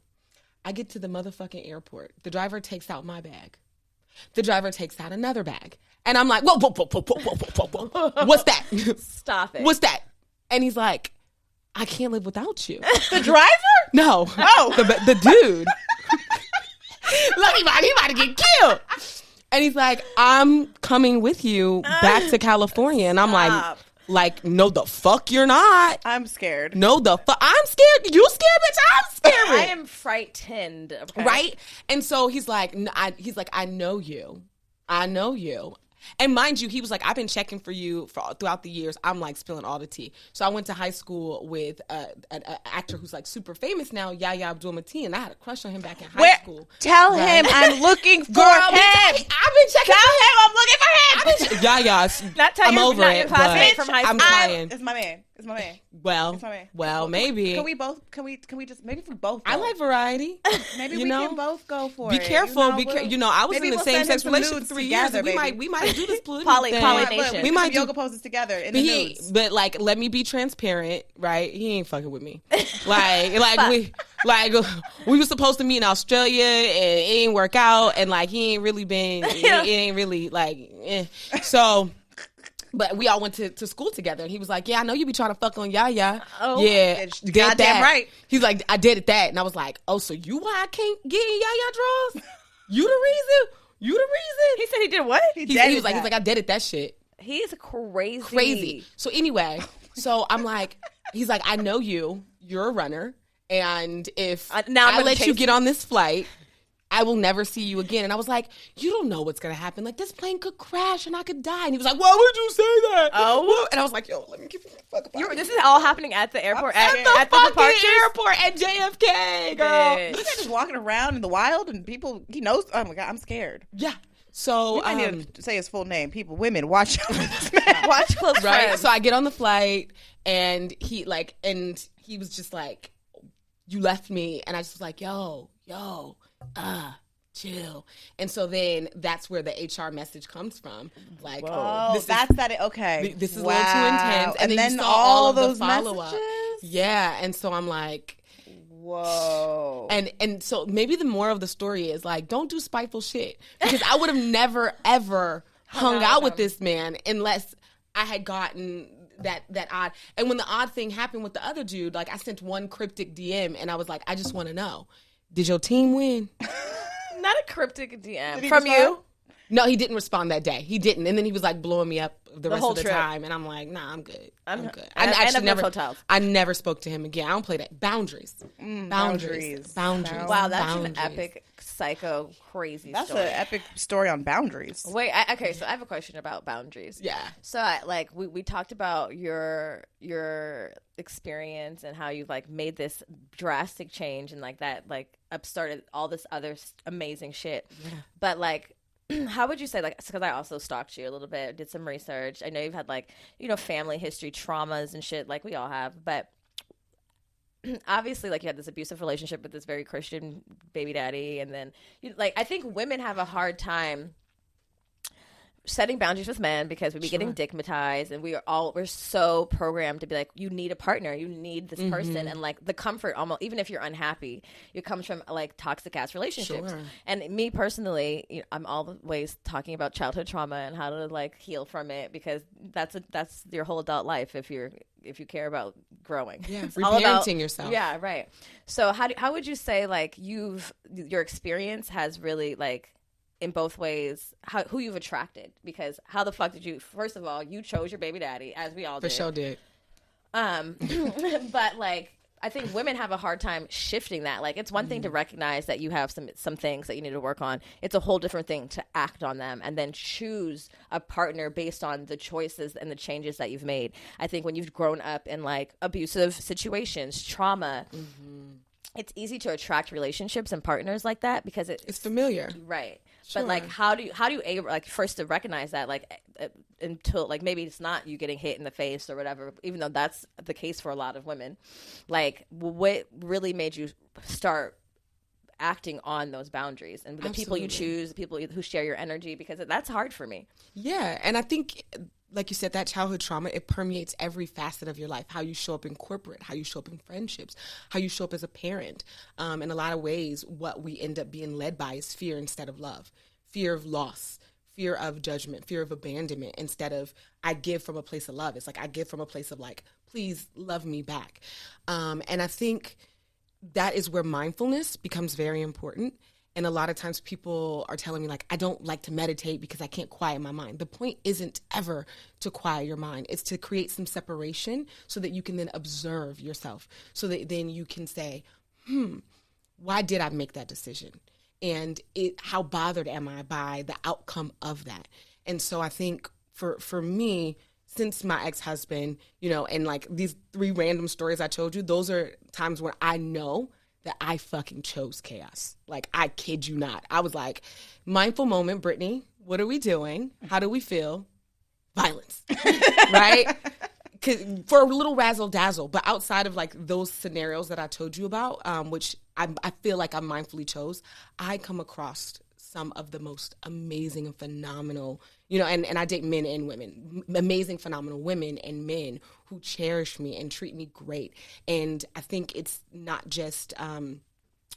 I get to the motherfucking airport. The driver takes out my bag. The driver takes out another bag. And I'm like, whoa. What's that? Stop it. What's that? And he's like, I can't live without you. The driver? No. Oh. The dude. Look, he might to get killed. And he's like, I'm coming with you back to California. And I'm like, Like, no, the fuck you're not. I'm scared. No, the fuck. I'm scared. You scared, bitch? I'm scared. I am frightened. Okay. Right? And so he's like, I know you. I know you. And mind you, he was like, I've been checking for you throughout the years. I'm like spilling all the tea. So I went to high school with an actor who's like super famous now, Yahya Abdul-Mateen, and I had a crush on him back in high school. Tell him I'm looking for him. I've been checking. Tell him I'm looking for him. Yahya, Not tell I'm your, over not it, your classmate but from high school. I'm trying. It's my man. It's my man. Well, It's my man. well, maybe. Can we both? Can we just maybe if we both? Go. I like variety. Maybe you we know? can both go for Be it. careful. I was maybe in a we'll same send sex him some relationship nudes for 3 years. together, And we might do this polygamy Poly thing. nation. We might might do- yoga poses together in the nudes. But like, let me be transparent, right? He ain't fucking with me. like we were supposed to meet in Australia and it ain't work out, and like he ain't really been. It ain't really like. So. But we all went to school together, and he was like, "Yeah, I know you be trying to fuck on Yaya." Oh, yeah, did goddamn that. right. He's like, "I did it that," and I was like, "Oh, so you why I can't get in Yaya draws? You the reason? You the reason?" He said he did what? He was like, "I did it that shit." He's crazy. Crazy. So anyway, so I'm like, he's like, "I know you. You're a runner, and if now I'm I gonna let you chase get on this flight." I will never see you again. And I was like, you don't know what's going to happen. Like, this plane could crash and I could die. And he was like, why would you say that? Oh. And I was like, yo, let me give you a fuck about it. This is all happening at the airport, at the fucking departures? airport at JFK, girl. Bitch. He's just walking around in the wild, and people. He knows. Oh my god, I'm scared. Yeah. So, I need to say his full name. People, women, watch out for this man. Watch close right. friends. So I get on the flight, and he was just like, you left me. And I just was like, yo, chill. And so then that's where the HR message comes from. Like, Oh, this okay. this is a little too intense. And then then you saw all of the those follow-up. messages. Yeah. And so I'm like, whoa. and so maybe the moral of the story is like, don't do spiteful shit, because I would have never ever hung out with this man unless I had gotten that odd. And when the odd thing happened with the other dude, like I sent one cryptic DM and I was like, I just want to know, did your team win? Not a cryptic DM respond? from you. No, he didn't respond that day. He didn't. And then he was like blowing me up the rest whole of the trip. time. And I'm like, nah, I'm good. I'm good. I actually never hotels. I never spoke to him again. I don't play that. Boundaries. Boundaries. Wow, that's Boundaries. an epic, psycho, crazy That's story. an epic story on boundaries. Wait, okay, so I have a question about boundaries. Yeah. So, we talked about your experience and how you've like made this drastic change and like that like upstarted all this other amazing shit. Yeah. But like, how would you say, like, because I also stalked you a little bit, did some research. I know you've had like, family history traumas and shit, like we all have, but obviously, like, you had this abusive relationship with this very Christian baby daddy, and then I think women have a hard time setting boundaries with men because we be getting digmatized, and we're so programmed to be like, you need a partner, you need this person, and like the comfort, almost even if you're unhappy, it comes from like toxic ass relationships. Sure. And me personally, I'm always talking about childhood trauma and how to like heal from it, because that's your whole adult life if you care about growing. Yeah, it's reparenting yourself. Yeah, right. So how would you say like your experience has really like, in both ways, who you've attracted? Because how the fuck did you? First of all, you chose your baby daddy, as we all did. For sure did. But like, I think women have a hard time shifting that. Like, it's one thing to recognize that you have some things that you need to work on. It's a whole different thing to act on them and then choose a partner based on the choices and the changes that you've made. I think when you've grown up in like abusive situations, trauma. It's easy to attract relationships and partners like that because it's familiar, right? Sure. But like, how do you like first to recognize that, like, until like maybe it's not you getting hit in the face or whatever, even though that's the case for a lot of women. Like, what really made you start acting on those boundaries and the people you choose, the people who share your energy? Because that's hard for me. Yeah, and I think, like you said, that childhood trauma, it permeates every facet of your life. How you show up in corporate, how you show up in friendships, how you show up as a parent. In a lot of ways, what we end up being led by is fear instead of love. Fear of loss, fear of judgment, fear of abandonment, instead of I give from a place of love. It's like I give from a place of like, please love me back. And I think that is where mindfulness becomes very important. And a lot of times people are telling me, like, I don't like to meditate because I can't quiet my mind. The point isn't ever to quiet your mind. It's to create some separation so that you can then observe yourself, so that then you can say, why did I make that decision? And how bothered am I by the outcome of that? And so I think for me, since my ex-husband, you know, and like these 3 random stories I told you, those are times where I know that I fucking chose chaos. Like, I kid you not. I was like, mindful moment, Brittany, what are we doing? How do we feel? Violence, right? For a little razzle dazzle, but outside of like those scenarios that I told you about, which I feel like I mindfully chose, I come across some of the most amazing and phenomenal, you know, and I date men and women, amazing, phenomenal women and men who cherish me and treat me great. And I think it's not just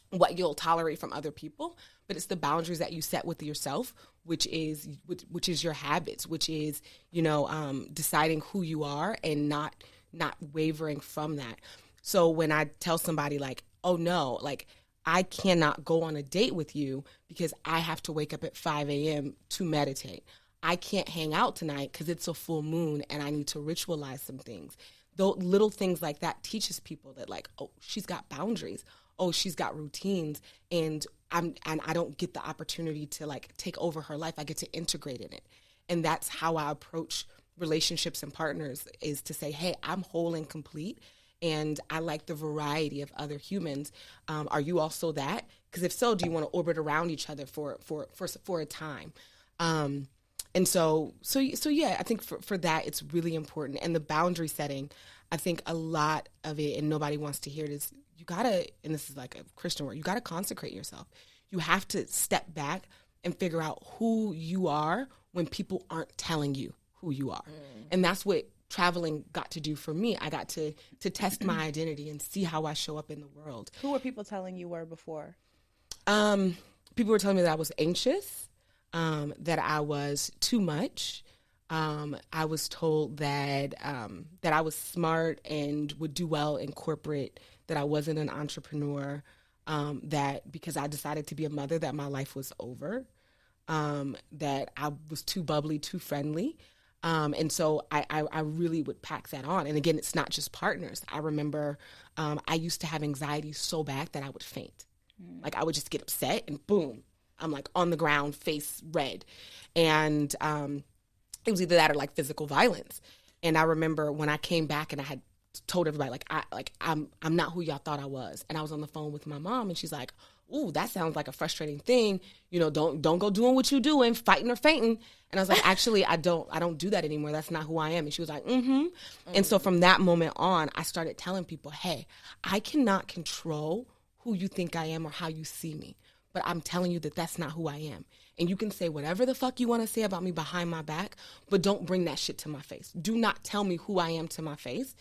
what you'll tolerate from other people, but it's the boundaries that you set with yourself, which is your habits, which is, you know, deciding who you are and not wavering from that. So when I tell somebody like, oh no, like, I cannot go on a date with you because I have to wake up at 5 a.m. to meditate. I can't hang out tonight because it's a full moon and I need to ritualize some things. Those little things like that teaches people that, like, oh, she's got boundaries. Oh, she's got routines, and I don't get the opportunity to like take over her life. I get to integrate in it. And that's how I approach relationships and partners, is to say, hey, I'm whole and complete. And I like the variety of other humans. Are you also that? Because if so, do you want to orbit around each other for a time? And so yeah, I think for that, it's really important. And the boundary setting, I think a lot of it, and nobody wants to hear this, you gotta, and this is like a Christian word, you gotta consecrate yourself. You have to step back and figure out who you are when people aren't telling you who you are. And that's what traveling got to do for me. I got to test my identity and see how I show up in the world. Who were people telling you were before? People were telling me that I was anxious, that I was too much. I was told that I was smart and would do well in corporate, that I wasn't an entrepreneur, that because I decided to be a mother, that my life was over, that I was too bubbly, too friendly. And so I really would pack that on. And again, it's not just partners. I remember I used to have anxiety so bad that I would faint. Like, I would just get upset and boom, I'm like on the ground, face red. And it was either that or like physical violence. And I remember when I came back and I had told everybody, I'm not who y'all thought I was. And I was on the phone with my mom and she's like, ooh, that sounds like a frustrating thing. You know, don't go doing what you doing, fighting or fainting. And I was like, actually, I don't do that anymore. That's not who I am. And she was like, mm-hmm. And so from that moment on, I started telling people, hey, I cannot control who you think I am or how you see me. But I'm telling you that that's not who I am. And you can say whatever the fuck you want to say about me behind my back, but don't bring that shit to my face. Do not tell me who I am to my face.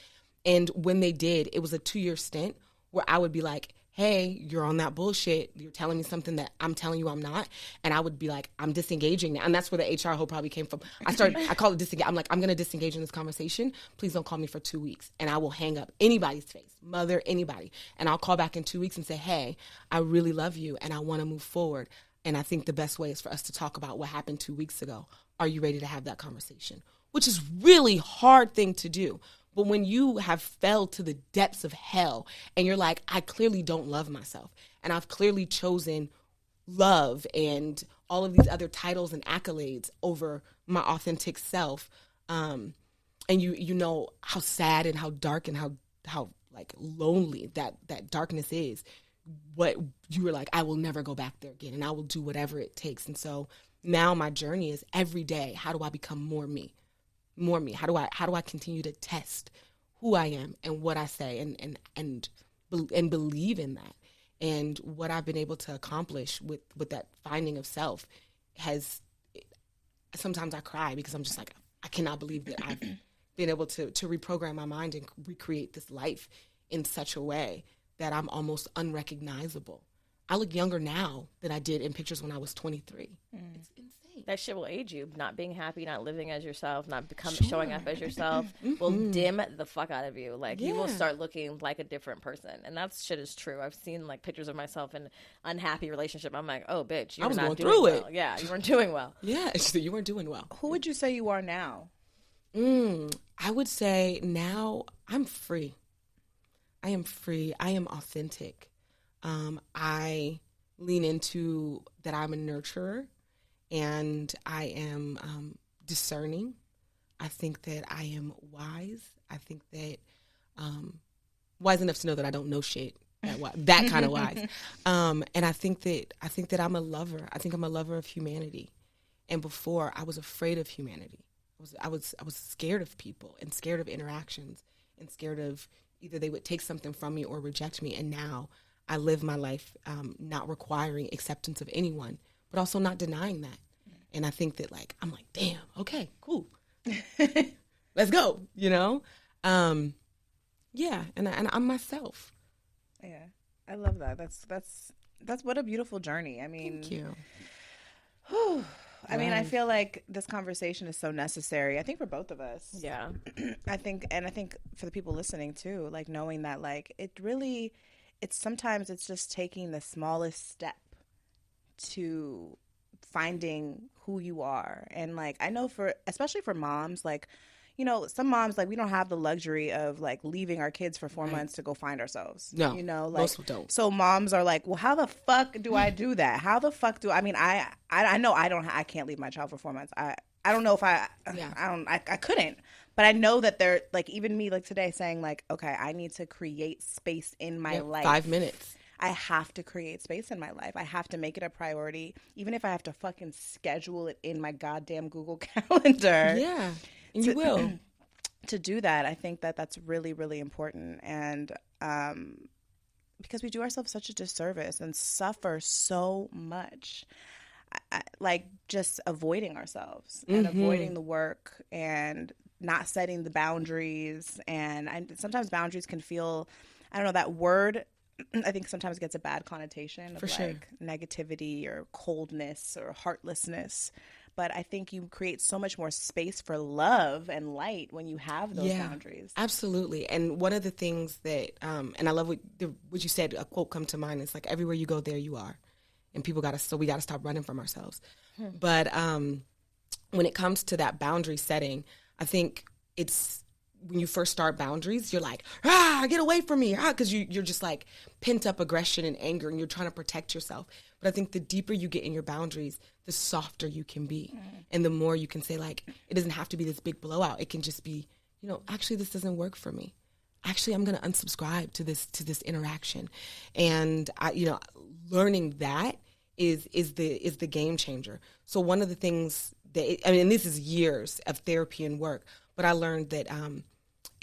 And when they did, it was a 2-year stint where I would be like, hey, you're on that bullshit. You're telling me something that I'm telling you I'm not. And I would be like, I'm disengaging now. And that's where the HR hoe probably came from. I call it disengage. I'm like, I'm going to disengage in this conversation. Please don't call me for 2 weeks. And I will hang up anybody's face, mother, anybody. And I'll call back in 2 weeks and say, hey, I really love you and I want to move forward. And I think the best way is for us to talk about what happened 2 weeks ago. Are you ready to have that conversation? Which is really hard thing to do. But when you have fell to the depths of hell and you're like, I clearly don't love myself and I've clearly chosen love and all of these other titles and accolades over my authentic self, and you know how sad and how dark and how like lonely that darkness is, what you were like, I will never go back there again and I will do whatever it takes. And so now my journey is every day, how do I become more me? More me. How do I continue to test who I am and what I say and believe in that? And what I've been able to accomplish with that finding of self has, sometimes I cry because I'm just like, I cannot believe that I've been able to reprogram my mind and recreate this life in such a way that I'm almost unrecognizable. I look younger now than I did in pictures when I was 23. It's insane. That shit will age you. Not being happy, not living as yourself, not showing up as yourself will dim the fuck out of you. Like, you will start looking like a different person. And that shit is true. I've seen, like, pictures of myself in unhappy relationship. I'm like, oh, bitch, you're not doing well. Yeah, you weren't doing well. Yeah, you weren't doing well. Who would you say you are now? I would say now I'm free. I am free. I am authentic. I lean into that I'm a nurturer, and I am discerning. I think that I am wise. I think that wise enough to know that I don't know shit. That kind of wise. And I think that I'm a lover. I think I'm a lover of humanity. And before, I was afraid of humanity. I was scared of people and scared of interactions and scared of either they would take something from me or reject me. And now I live my life not requiring acceptance of anyone, but also not denying that. And I think that, like, I'm like, damn, okay, cool. Let's go, you know? Yeah, and I'm myself. Yeah, I love that. That's what a beautiful journey. I mean, thank you. I mean, I feel like this conversation is so necessary. I think for both of us. Yeah. I think for the people listening too, like, knowing that, like, sometimes it's just taking the smallest step to finding who you are. And, like, I know especially for moms, like, you know, some moms, like, we don't have the luxury of, like, leaving our kids for 4 months to go find ourselves. No, you know, like, most don't. So moms are like, well, how the fuck do I do that? How the fuck do I mean, I know I can't leave my child for 4 months. I don't know if I couldn't, but I know that they're, like, even me, like, today saying, like, okay, I need to create space in my life. 5 minutes. I have to create space in my life. I have to make it a priority, even if I have to fucking schedule it in my goddamn Google Calendar. Yeah. And you will. To do that, I think that that's really, really important. And because we do ourselves such a disservice and suffer so much, like, just avoiding ourselves and avoiding the work and not setting the boundaries. And sometimes boundaries can feel, I don't know, that word, I think sometimes gets a bad connotation of, like, negativity or coldness or heartlessness. But I think you create so much more space for love and light when you have those boundaries. Absolutely. And one of the things that, and I love what you said, a quote come to mind. It's like, everywhere you go, there you are. And we got to stop running from ourselves. But when it comes to that boundary setting, I think it's, when you first start boundaries, you're like, get away from me, because you're just, like, pent up aggression and anger, and you're trying to protect yourself. But I think the deeper you get in your boundaries, the softer you can be. And the more you can say, like, it doesn't have to be this big blowout. It can just be, you know, actually, this doesn't work for me. Actually, I'm going to unsubscribe to this interaction. And learning that is the game changer. So one of the things that, and this is years of therapy and work, but I learned that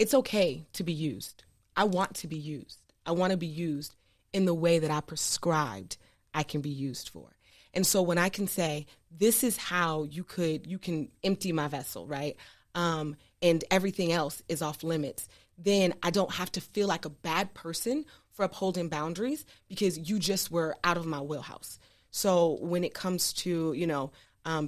it's okay to be used. I want to be used. I want to be used in the way that I prescribed I can be used for. And so when I can say, this is how you can empty my vessel, right? And everything else is off limits, then I don't have to feel like a bad person for upholding boundaries because you just were out of my wheelhouse. So when it comes to,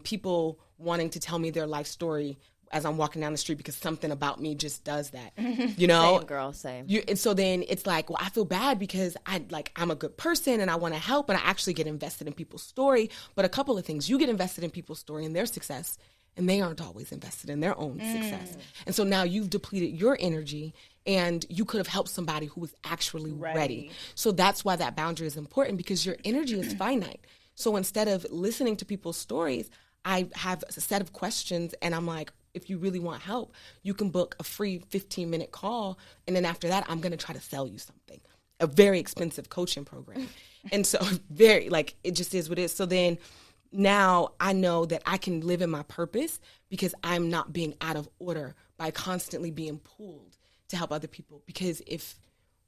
people wanting to tell me their life story as I'm walking down the street because something about me just does that, Same, girl, same. And so then it's like, well, I feel bad because I'm a good person and I want to help and I actually get invested in people's story. But a couple of things, you get invested in people's story and their success, and they aren't always invested in their own success. And so now you've depleted your energy and you could have helped somebody who was actually ready. So that's why that boundary is important, because your energy is finite. So instead of listening to people's stories, I have a set of questions and I'm like, if you really want help, you can book a free 15-minute call. And then after that, I'm going to try to sell you something, a very expensive coaching program. And so it just is what it is. So then now I know that I can live in my purpose because I'm not being out of order by constantly being pulled to help other people. Because if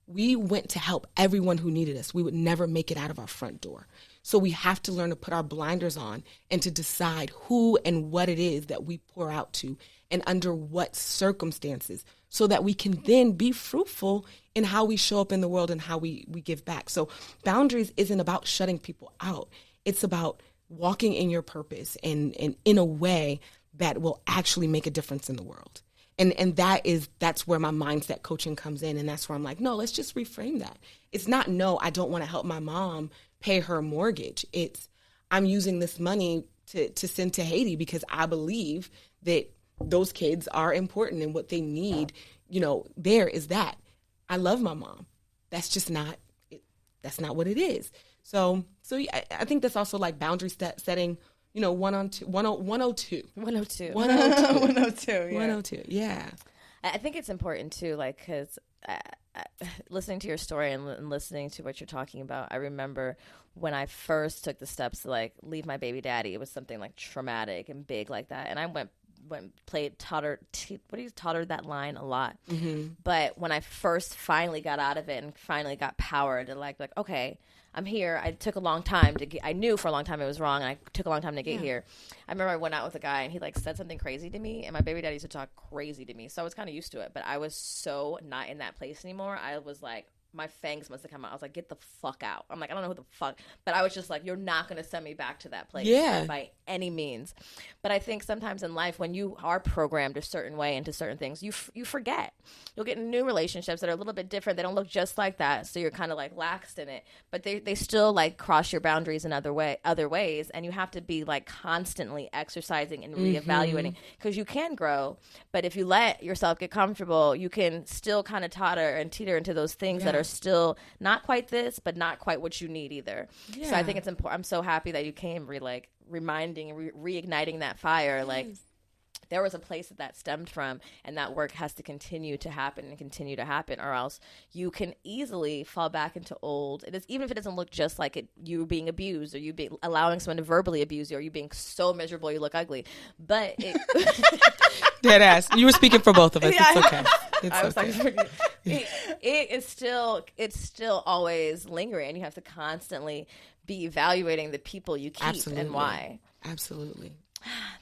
we went to help everyone who needed us, we would never make it out of our front door. So we have to learn to put our blinders on and to decide who and what it is that we pour out to and under what circumstances, so that we can then be fruitful in how we show up in the world and how we give back. So boundaries isn't about shutting people out. It's about walking in your purpose and in a way that will actually make a difference in the world. And that's where my mindset coaching comes in. And that's where I'm like, no, let's just reframe that. It's not, no, I don't want to help my mom pay her mortgage. It's, I'm using this money to send to Haiti because I believe that those kids are important and what they need, there is that. I love my mom. That's just not, that's not what it is. So yeah, I think that's also like boundary setting, 102. 102, yeah. I think it's important too, like, because listening to your story and listening to what you're talking about, I remember when I first took the steps to like leave my baby daddy, it was something like traumatic and big like that. And I tottered that line a lot. Mm-hmm. But when I first finally got out of it and finally got power to like, okay, I'm here. I took a long time to get, I knew for a long time it was wrong, and I took a long time to get here. I remember I went out with a guy, and he like said something crazy to me, and my baby daddy used to talk crazy to me, so I was kind of used to it, but I was so not in that place anymore. I was like, my fangs must have come out. I was like, get the fuck out. I'm like, I don't know who the fuck, but I was just like, you're not going to send me back to that place by any means. But I think sometimes in life, when you are programmed a certain way into certain things, you forget. You'll get in new relationships that are a little bit different. They don't look just like that, so you're kind of like laxed in it. But they still like cross your boundaries in other ways, and you have to be like constantly exercising and reevaluating, because you can grow. But if you let yourself get comfortable, you can still kind of totter and teeter into those things that are still not quite this, but not quite what you need either. So I think it's important. I'm so happy that you came reminding and reigniting that fire. Like, there was a place that stemmed from, and that work has to continue to happen, or else you can easily fall back into old. It is, even if it doesn't look just like it, you being abused, or you allowing someone to verbally abuse you, or you being so miserable you look ugly. But dead ass. You were speaking for both of us. Yeah, it's okay. It's okay. It's still always lingering, and you have to constantly be evaluating the people you keep and why. Absolutely.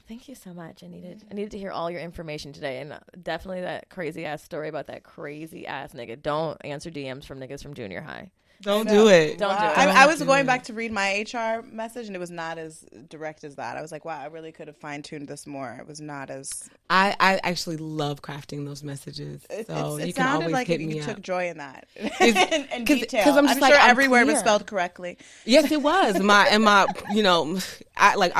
Thank you so much. I needed to hear all your information today, and definitely that crazy ass story about that crazy ass nigga. Don't answer DMs from niggas from junior high. Don't do it. Don't do it. I was going back to read my HR message, and it was not as direct as that. I was like, wow, I really could have fine-tuned this more. It was not as... I actually love crafting those messages. So it you can sounded always like hit me you up. Took joy in that. In detail. Because I'm sure every word was spelled correctly. Yes, it was. I'm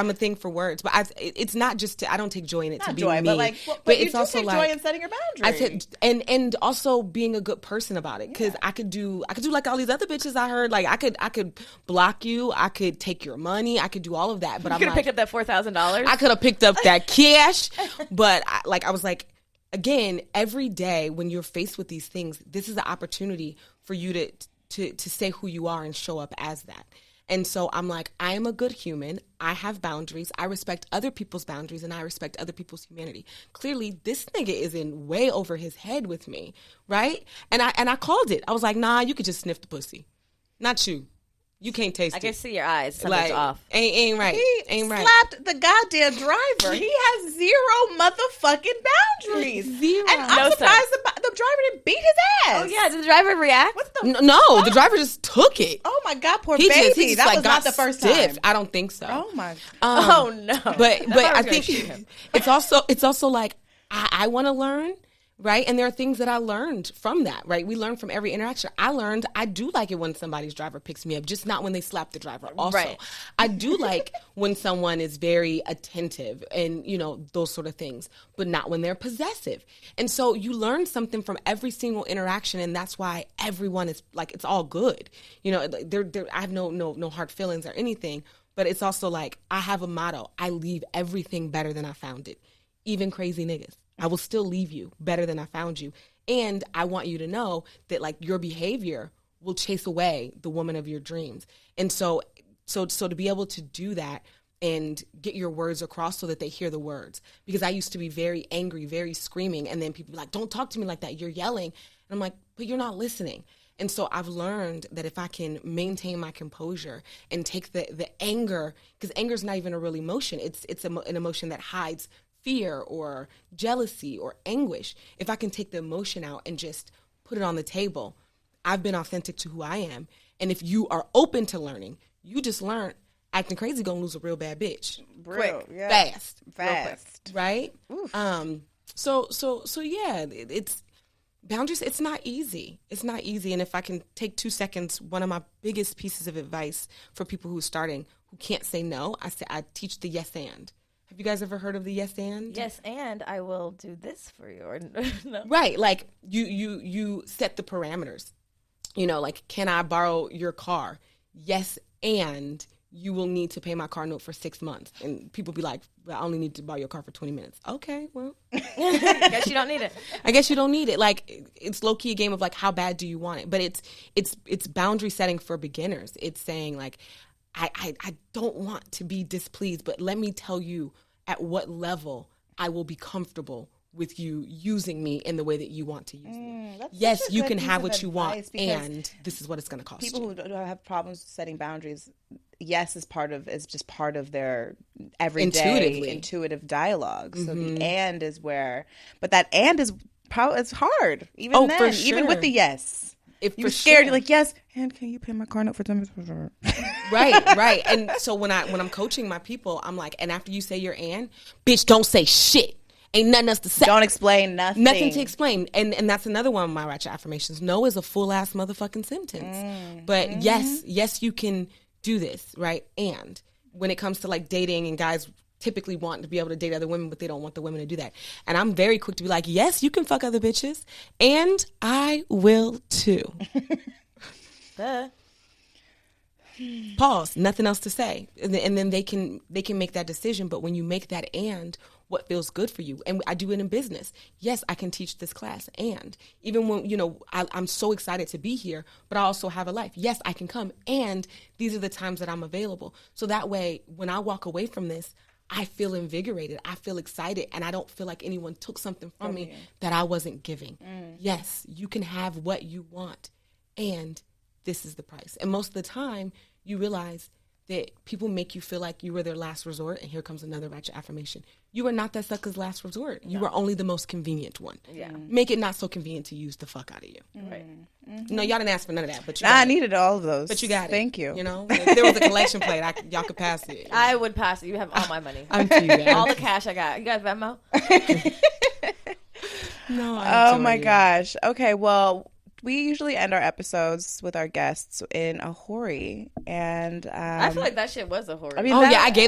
a thing for words. But it's not just I don't take joy in it to be joy, me. But it's also joy in setting your boundaries. And also being a good person about it. Because I could do like all these other bitches I heard. Like I could block you. I could take your money. I could do all of that. But you could have picked up that $4,000. I could have picked up that cash. But I was like, again, every day when you're faced with these things, this is an opportunity for you to say who you are and show up as that. And so I'm like, I am a good human. I have boundaries. I respect other people's boundaries, and I respect other people's humanity. Clearly, this nigga is in way over his head with me, right? And I called it. I was like, nah, you could just sniff the pussy. Not you. You can't taste it. I can see your eyes. Something's off. Ain't right. He slapped the goddamn driver. He has zero motherfucking boundaries. Zero. And I'm surprised the driver didn't beat his ass. Oh, yeah. Did the driver react? No, the driver just took it. Oh, my God. Poor baby. That was not the first time. I don't think so. Oh, my God. Oh, no. But I think it's also like, I want to learn. Right. And there are things that I learned from that. Right. We learn from every interaction. I do like it when somebody's driver picks me up, just not when they slap the driver. Also, right. I do like when someone is very attentive and, those sort of things, but not when they're possessive. And so you learn something from every single interaction. And that's why everyone is like, it's all good. I have no hard feelings or anything. But it's also like, I have a motto. I leave everything better than I found it. Even crazy niggas. I will still leave you better than I found you. And I want you to know that like your behavior will chase away the woman of your dreams. And so to be able to do that and get your words across so that they hear the words. Because I used to be very angry, very screaming. And then people be like, don't talk to me like that. You're yelling. And I'm like, but you're not listening. And so I've learned that if I can maintain my composure and take the anger, because anger is not even a real emotion. It's an emotion that hides fear or jealousy or anguish. If I can take the emotion out and just put it on the table, I've been authentic to who I am. And if you are open to learning, you just learn acting crazy, gonna lose a real bad bitch. Quick, fast, right? So yeah, it's boundaries. It's not easy. And if I can take 2 seconds, one of my biggest pieces of advice for people who are starting, who can't say no, I teach the yes and. Have you guys ever heard of the yes and? Yes, and I will do this for you. Or no. Right, like you set the parameters. You know, like, can I borrow your car? Yes, and you will need to pay my car note for 6 months. And people be like, well, I only need to borrow your car for 20 minutes. Okay, well. I guess you don't need it. I guess you don't need it. Like, it's low-key a game of, like, how bad do you want it? But it's boundary setting for beginners. It's saying, like, I don't want to be displeased, but let me tell you at what level I will be comfortable with you using me in the way that you want to use me. Yes, you can have what you want, and this is what it's going to cost people you. Who have problems setting boundaries, yes is just part of their everyday intuitive dialogue. So the and is where, but that and is probably, it's hard even then, for sure. even with the yes. If you're scared, you're like, yes, and can you pay my car note for 10 minutes? Right. And so when I'm coaching my people, I'm like, and after you say your and, bitch, don't say shit. Ain't nothing else to say. Don't explain nothing. Nothing to explain. And that's another one of my ratchet affirmations. No is a full-ass motherfucking sentence. But yes, you can do this, right? And when it comes to, like, dating, and guys typically want to be able to date other women, but they don't want the women to do that. And I'm very quick to be like, yes, you can fuck other bitches. And I will too. Pause. Nothing else to say. And then they can make that decision. But when you make that and, what feels good for you. And I do it in business. Yes, I can teach this class. And even when, you know, I'm so excited to be here, but I also have a life. Yes, I can come. And these are the times that I'm available. So that way, when I walk away from this, I feel invigorated. I feel excited. And I don't feel like anyone took something from me that I wasn't giving. Yes, you can have what you want. And this is the price. And most of the time, you realize that people make you feel like you were their last resort, and here comes another ratchet affirmation. You are not that sucker's last resort. You are only the most convenient one. Yeah. Make it not so convenient to use the fuck out of you. Right. No, y'all didn't ask for none of that, but you I needed all of those. But you got it. Thank you. You know, if there was a collection plate, y'all could pass it. I would pass it. You have all my money. I'm too bad. All the cash I got. You got Venmo? No. Oh my gosh. Okay, well, we usually end our episodes with our guests in a hori, and I feel like that shit was a hori. I mean,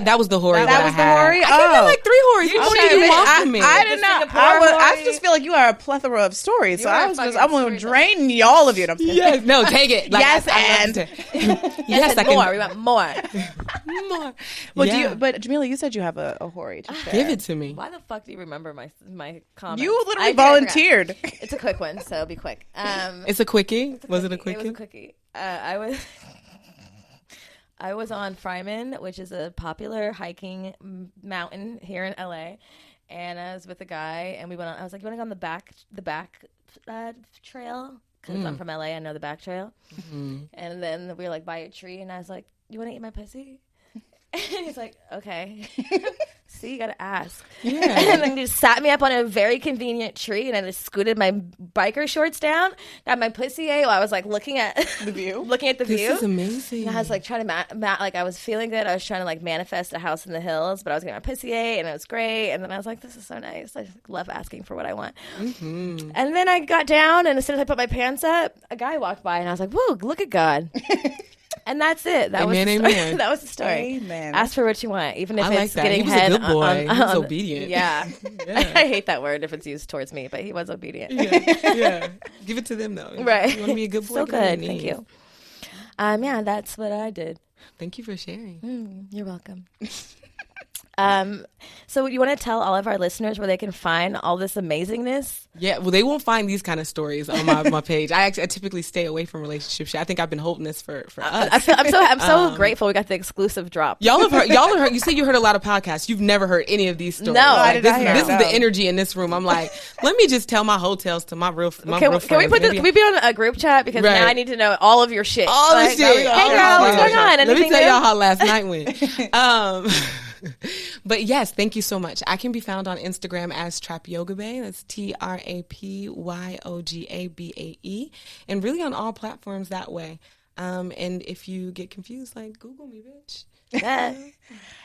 that was the hori. That was the hori. I gave like 3 horis. What do you want from me? I didn't know. I just feel like you are a plethora of stories, so I'm going to drain all of you. Yes, no, take it. Like, yes, and yes, and more. We want more. More. Well, but Jamila, you said you have a hori to share. Give it to me. Why the fuck do you remember my comments? You literally volunteered. It's a quick one, so it'll be quick. It's a quickie. Was it a quickie? It was a quickie. I was on Fryman, which is a popular hiking mountain here in LA, and I was with a guy, and we went on. I was like, "You want to go on the back trail?" Because I'm from LA, I know the back trail. And then we were like by a tree, and I was like, "You want to eat my pussy?" And he's like, "Okay." See, you gotta ask. Yeah. And then just sat me up on a very convenient tree, and I just scooted my biker shorts down, got my pussy while I was like looking at the view. This is amazing. And I was like trying to like I was feeling good. I was trying to like manifest a house in the hills, but I was getting my pussy and it was great. And then I was like, this is so nice. I just love asking for what I want. And then I got down, and as soon as I put my pants up, a guy walked by, and I was like, whoa, look at God. And that's it. That was the story. That was the story. Amen. Ask for what you want, even if I it's like getting he was head. A good boy. He was obedient. Yeah. I hate that word if it's used towards me, but he was obedient. Yeah. Give it to them though. Right. You want to be a good boy? So good. Thank you. Yeah, that's what I did. Thank you for sharing. You're welcome. So you want to tell all of our listeners where they can find all this amazingness? Yeah, well, they won't find these kind of stories on my page. I typically stay away from relationship shit. I think I've been holding this for us. I'm so grateful we got the exclusive drop. Y'all have heard. You say you heard a lot of podcasts. You've never heard any of these stories. No, like, this is the energy in this room. I'm like, let me just tell my hotels to my real friends. Can we put this? Can we be on a group chat because now I need to know all of your shit. All the shit. Hey girl, what's going on? Let me tell y'all how last night went. But yes, thank you so much. I can be found on Instagram as TrapYogaBae. That's TrapYogaBae. And really on all platforms that way. And if you get confused, like, Google me, bitch. Yeah.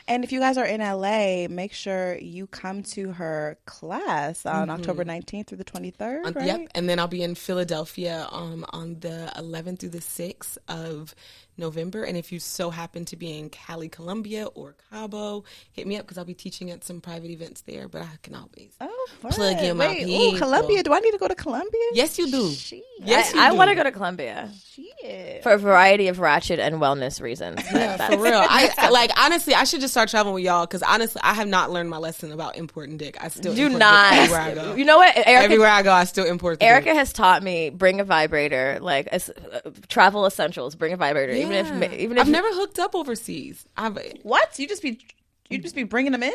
And if you guys are in LA, make sure you come to her class on October 19th through the 23rd, right? Yep. And then I'll be in Philadelphia on the 11th through the 6th of November. And if you so happen to be in Cali, Colombia or Cabo, hit me up because I'll be teaching at some private events there. But I can always plug in my people. Colombia. Do I need to go to Colombia? Yes, you do. Shit. Yes, I want to go to Colombia. Shit. For a variety of ratchet and wellness reasons. Yeah, for real. I like, honestly, I should just start traveling with y'all because honestly, I have not learned my lesson about importing dick. I still Do import not. dick everywhere I go. You know what? Everywhere I go, I still import the Erica dick. has taught me bring a vibrator, like travel essentials. Bring a vibrator, even if I've never hooked up overseas. What? You just be bringing them in?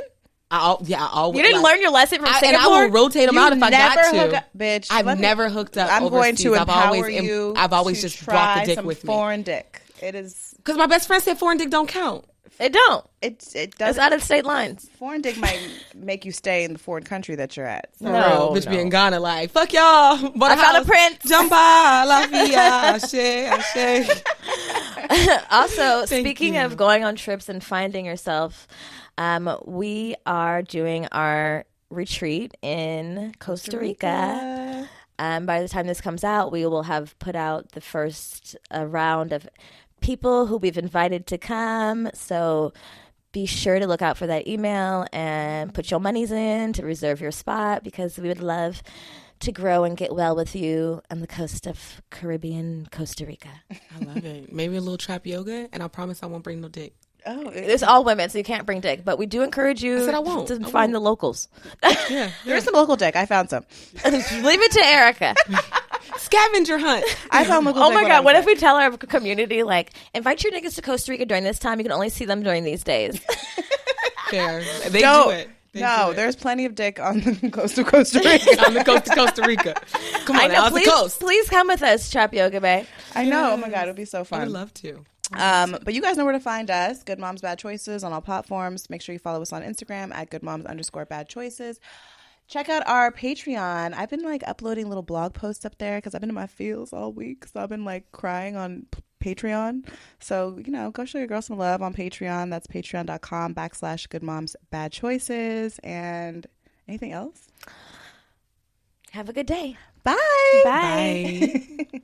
I always. you didn't learn your lesson from Singapore. And I will rotate them out if I got to. Bitch, I've never hooked up. I'm overseas. going to empower you. I've always to just brought the try dick some with me. foreign dick. It is Because my best friend said foreign dick don't count. It don't. it It's does. out of state lines. Foreign dick might make you stay in the foreign country that you're at. So. No, Bitch be in Ghana like, fuck y'all. I found a prince. Jumpa, la via, ashe. Also, Thank speaking you. of going on trips and finding yourself, we are doing our retreat in Costa Rica. By the time this comes out, we will have put out the first round of people who we've invited to come. So be sure to look out for that email and put your monies in to reserve your spot because we would love to grow and get well with you on the coast of Caribbean, Costa Rica. I love it. Maybe a little trap yoga, and I promise I won't bring no dick. Oh, It's all women, so you can't bring dick. But we do encourage you I said I won't. to I find won't. the locals. Yeah. there's some local dick. I found some. Leave it to Erica. Scavenger hunt. I found local Oh dick. my when I God, what was if we tell our community, like, invite your niggas to Costa Rica during this time? You can only see them during these days. Fair. They No. do it. They No, do it. there's plenty of dick on the coast of Costa Rica. On the coast of Costa Rica. Come on, now, it's the coast. Please come with us, TrapYogaBae. I know. Oh my God, it would be so I fun. would love to. But you guys know where to find us. Good Moms Bad Choices on all platforms. Make sure you follow us on Instagram at goodmoms_bad choices. Check out our Patreon. I've been like uploading little blog posts up there because I've been in my feels all week. So I've been like crying on Patreon. So, go show your girl some love on Patreon. That's patreon.com/goodmomsbadchoices. And anything else? Have a good day. Bye. Bye. Bye.